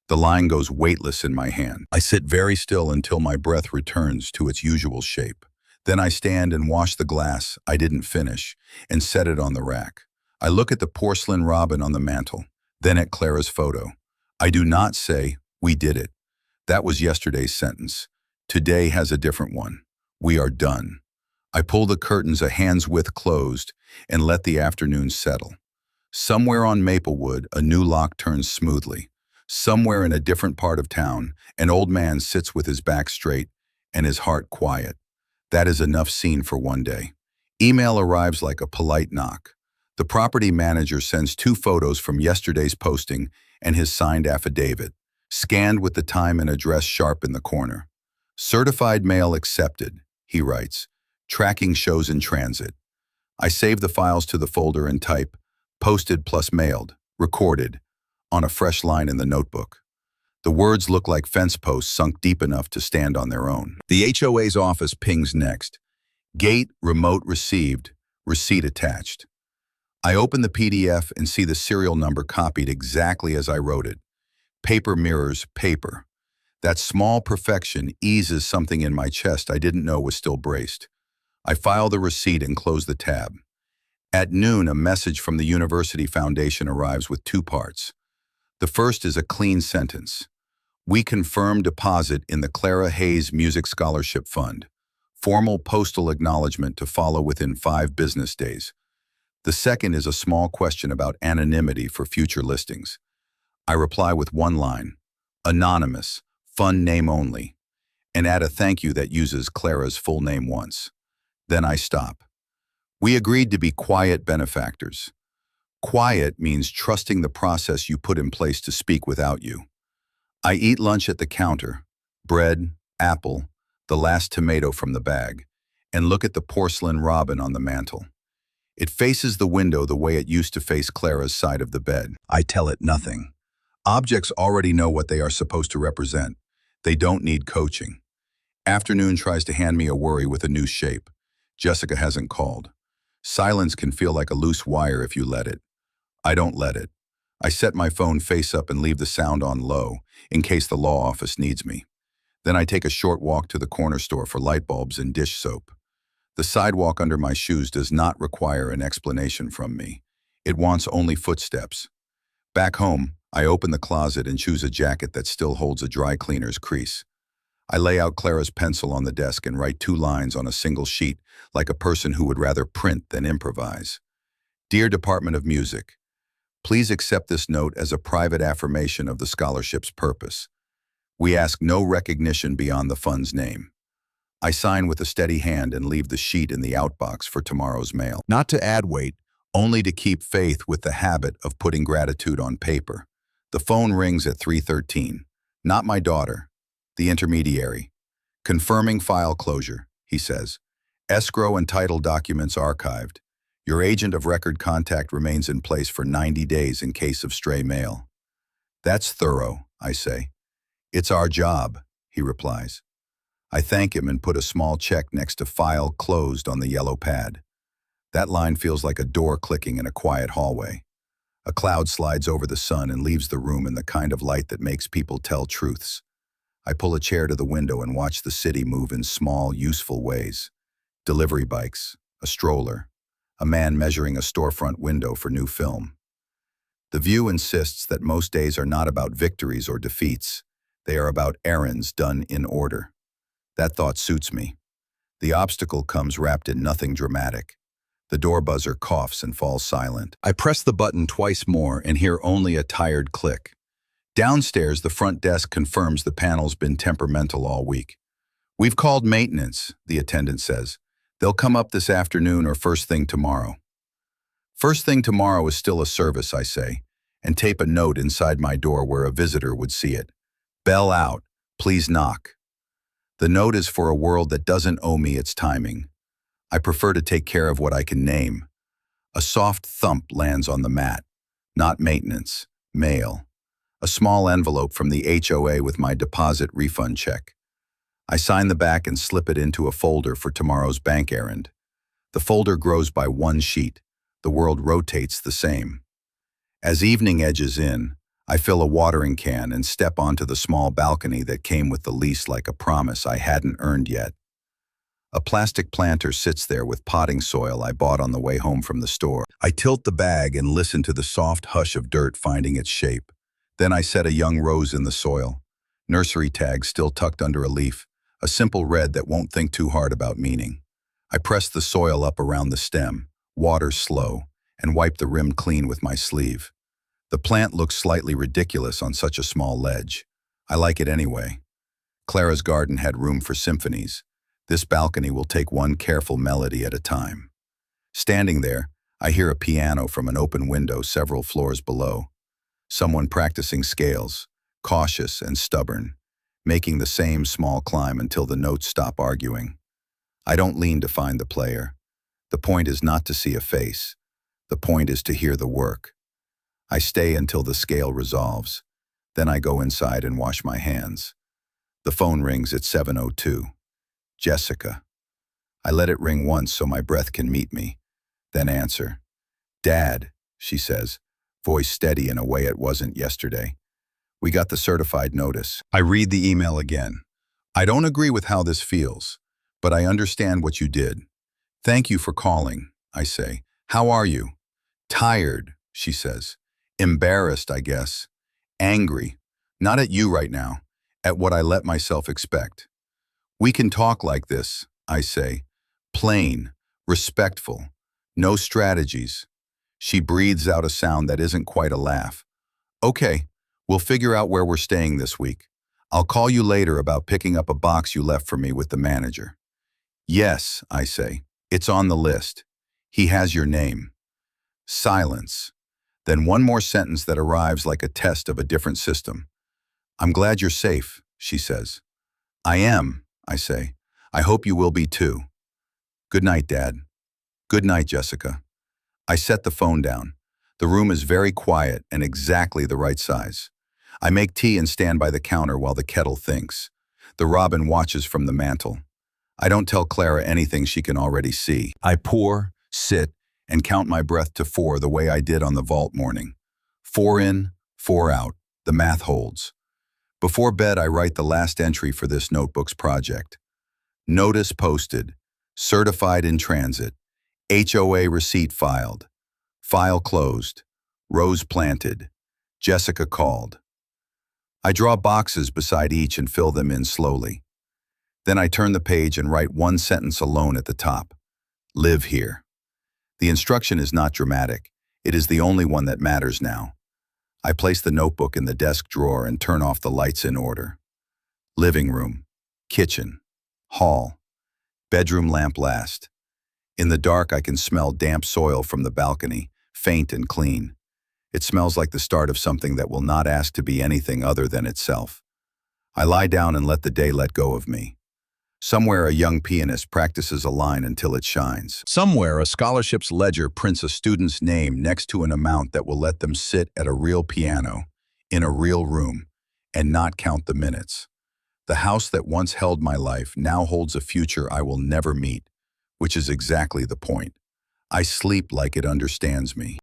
The line goes weightless in my hand. I sit very still until my breath returns to its usual shape. Then I stand and wash the glass I didn't finish and set it on the rack. I look at the porcelain robin on the mantel, then at Clara's photo. I do not say, we did it. That was yesterday's sentence. Today has a different one. We are done. I pull the curtains a hand's width closed and let the afternoon settle. Somewhere on Maplewood, a new lock turns smoothly. Somewhere in a different part of town, an old man sits with his back straight and his heart quiet. That is enough scene for one day. Email arrives like a polite knock. The property manager sends 2 photos from yesterday's posting and his signed affidavit, scanned with the time and address sharp in the corner. Certified mail accepted, he writes. Tracking shows in transit. I save the files to the folder and type, posted plus mailed, recorded, on a fresh line in the notebook. The words look like fence posts sunk deep enough to stand on their own. The HOA's office pings next. Gate, remote received, receipt attached. I open the PDF and see the serial number copied exactly as I wrote it. Paper mirrors paper. That small perfection eases something in my chest I didn't know was still braced. I file the receipt and close the tab. At noon, a message from the University Foundation arrives with two parts. The first is a clean sentence. We confirm deposit in the Clara Hayes Music Scholarship Fund. Formal postal acknowledgement to follow within 5 business days. The second is a small question about anonymity for future listings. I reply with one line, anonymous, fund name only, and add a thank you that uses Clara's full name once. Then I stop. We agreed to be quiet benefactors. Quiet means trusting the process you put in place to speak without you. I eat lunch at the counter, bread, apple, the last tomato from the bag, and look at the porcelain robin on the mantel. It faces the window the way it used to face Clara's side of the bed. I tell it nothing. Objects already know what they are supposed to represent. They don't need coaching. Afternoon tries to hand me a worry with a new shape. Jessica hasn't called. Silence can feel like a loose wire if you let it. I don't let it. I set my phone face up and leave the sound on low, in case the law office needs me. Then I take a short walk to the corner store for light bulbs and dish soap. The sidewalk under my shoes does not require an explanation from me. It wants only footsteps. Back home, I open the closet and choose a jacket that still holds a dry cleaner's crease. I lay out Clara's pencil on the desk and write 2 lines on a single sheet, like a person who would rather print than improvise. Dear Department of Music, please accept this note as a private affirmation of the scholarship's purpose. We ask no recognition beyond the fund's name. I sign with a steady hand and leave the sheet in the outbox for tomorrow's mail. Not to add weight, only to keep faith with the habit of putting gratitude on paper. The phone rings at 3:13. Not my daughter, the intermediary. Confirming file closure, he says. Escrow and title documents archived. Your agent of record contact remains in place for 90 days in case of stray mail. That's thorough, I say. It's our job, he replies. I thank him and put a small check next to file closed on the yellow pad. That line feels like a door clicking in a quiet hallway. A cloud slides over the sun and leaves the room in the kind of light that makes people tell truths. I pull a chair to the window and watch the city move in small, useful ways. Delivery bikes, a stroller, a man measuring a storefront window for new film. The view insists that most days are not about victories or defeats. They are about errands done in order. That thought suits me. The obstacle comes wrapped in nothing dramatic. The door buzzer coughs and falls silent. I press the button twice more and hear only a tired click. Downstairs, the front desk confirms the panel's been temperamental all week. We've called maintenance, the attendant says. They'll come up this afternoon or first thing tomorrow. First thing tomorrow is still a service, I say, and tape a note inside my door where a visitor would see it. Bell out. Please knock. The note is for a world that doesn't owe me its timing. I prefer to take care of what I can name. A soft thump lands on the mat. Not maintenance. Mail. A small envelope from the HOA with my deposit refund check. I sign the back and slip it into a folder for tomorrow's bank errand. The folder grows by 1 sheet. The world rotates the same. As evening edges in, I fill a watering can and step onto the small balcony that came with the lease like a promise I hadn't earned yet. A plastic planter sits there with potting soil I bought on the way home from the store. I tilt the bag and listen to the soft hush of dirt finding its shape. Then I set a young rose in the soil. Nursery tag still tucked under a leaf, a simple red that won't think too hard about meaning. I press the soil up around the stem, water slow, and wipe the rim clean with my sleeve. The plant looks slightly ridiculous on such a small ledge. I like it anyway. Clara's garden had room for symphonies. This balcony will take one careful melody at a time. Standing there, I hear a piano from an open window several floors below. Someone practicing scales, cautious and stubborn, making the same small climb until the notes stop arguing. I don't lean to find the player. The point is not to see a face. The point is to hear the work. I stay until the scale resolves. Then I go inside and wash my hands. The phone rings at 7:02. Jessica. I let it ring once so my breath can meet me, then answer. Dad, she says, voice steady in a way it wasn't yesterday. We got the certified notice. I read the email again. I don't agree with how this feels, but I understand what you did. Thank you for calling, I say. How are you? Tired, she says. Embarrassed, I guess. Angry. Not at you right now, at what I let myself expect. We can talk like this, I say. Plain, respectful, no strategies. She breathes out a sound that isn't quite a laugh. Okay, we'll figure out where we're staying this week. I'll call you later about picking up a box you left for me with the manager. Yes, I say. It's on the list. He has your name. Silence. Then one more sentence that arrives like a test of a different system. I'm glad you're safe, she says. I am, I say. I hope you will be too. Good night, Dad. Good night, Jessica. I set the phone down. The room is very quiet and exactly the right size. I make tea and stand by the counter while the kettle thinks. The robin watches from the mantel. I don't tell Clara anything she can already see. I pour, sit, and count my breath to 4 the way I did on the vault morning. 4 in, 4 out. The math holds. Before bed, I write the last entry for this notebook's project. Notice posted. Certified in transit. HOA receipt filed. File closed. Rose planted. Jessica called. I draw boxes beside each and fill them in slowly. Then I turn the page and write one sentence alone at the top. Live here. The instruction is not dramatic. It is the only one that matters now. I place the notebook in the desk drawer and turn off the lights in order. Living room, kitchen, hall, bedroom lamp last. In the dark, I can smell damp soil from the balcony, faint and clean. It smells like the start of something that will not ask to be anything other than itself. I lie down and let the day let go of me. Somewhere a young pianist practices a line until it shines. Somewhere a scholarship's ledger prints a student's name next to an amount that will let them sit at a real piano, in a real room, and not count the minutes. The house that once held my life now holds a future I will never meet, which is exactly the point. I sleep like it understands me.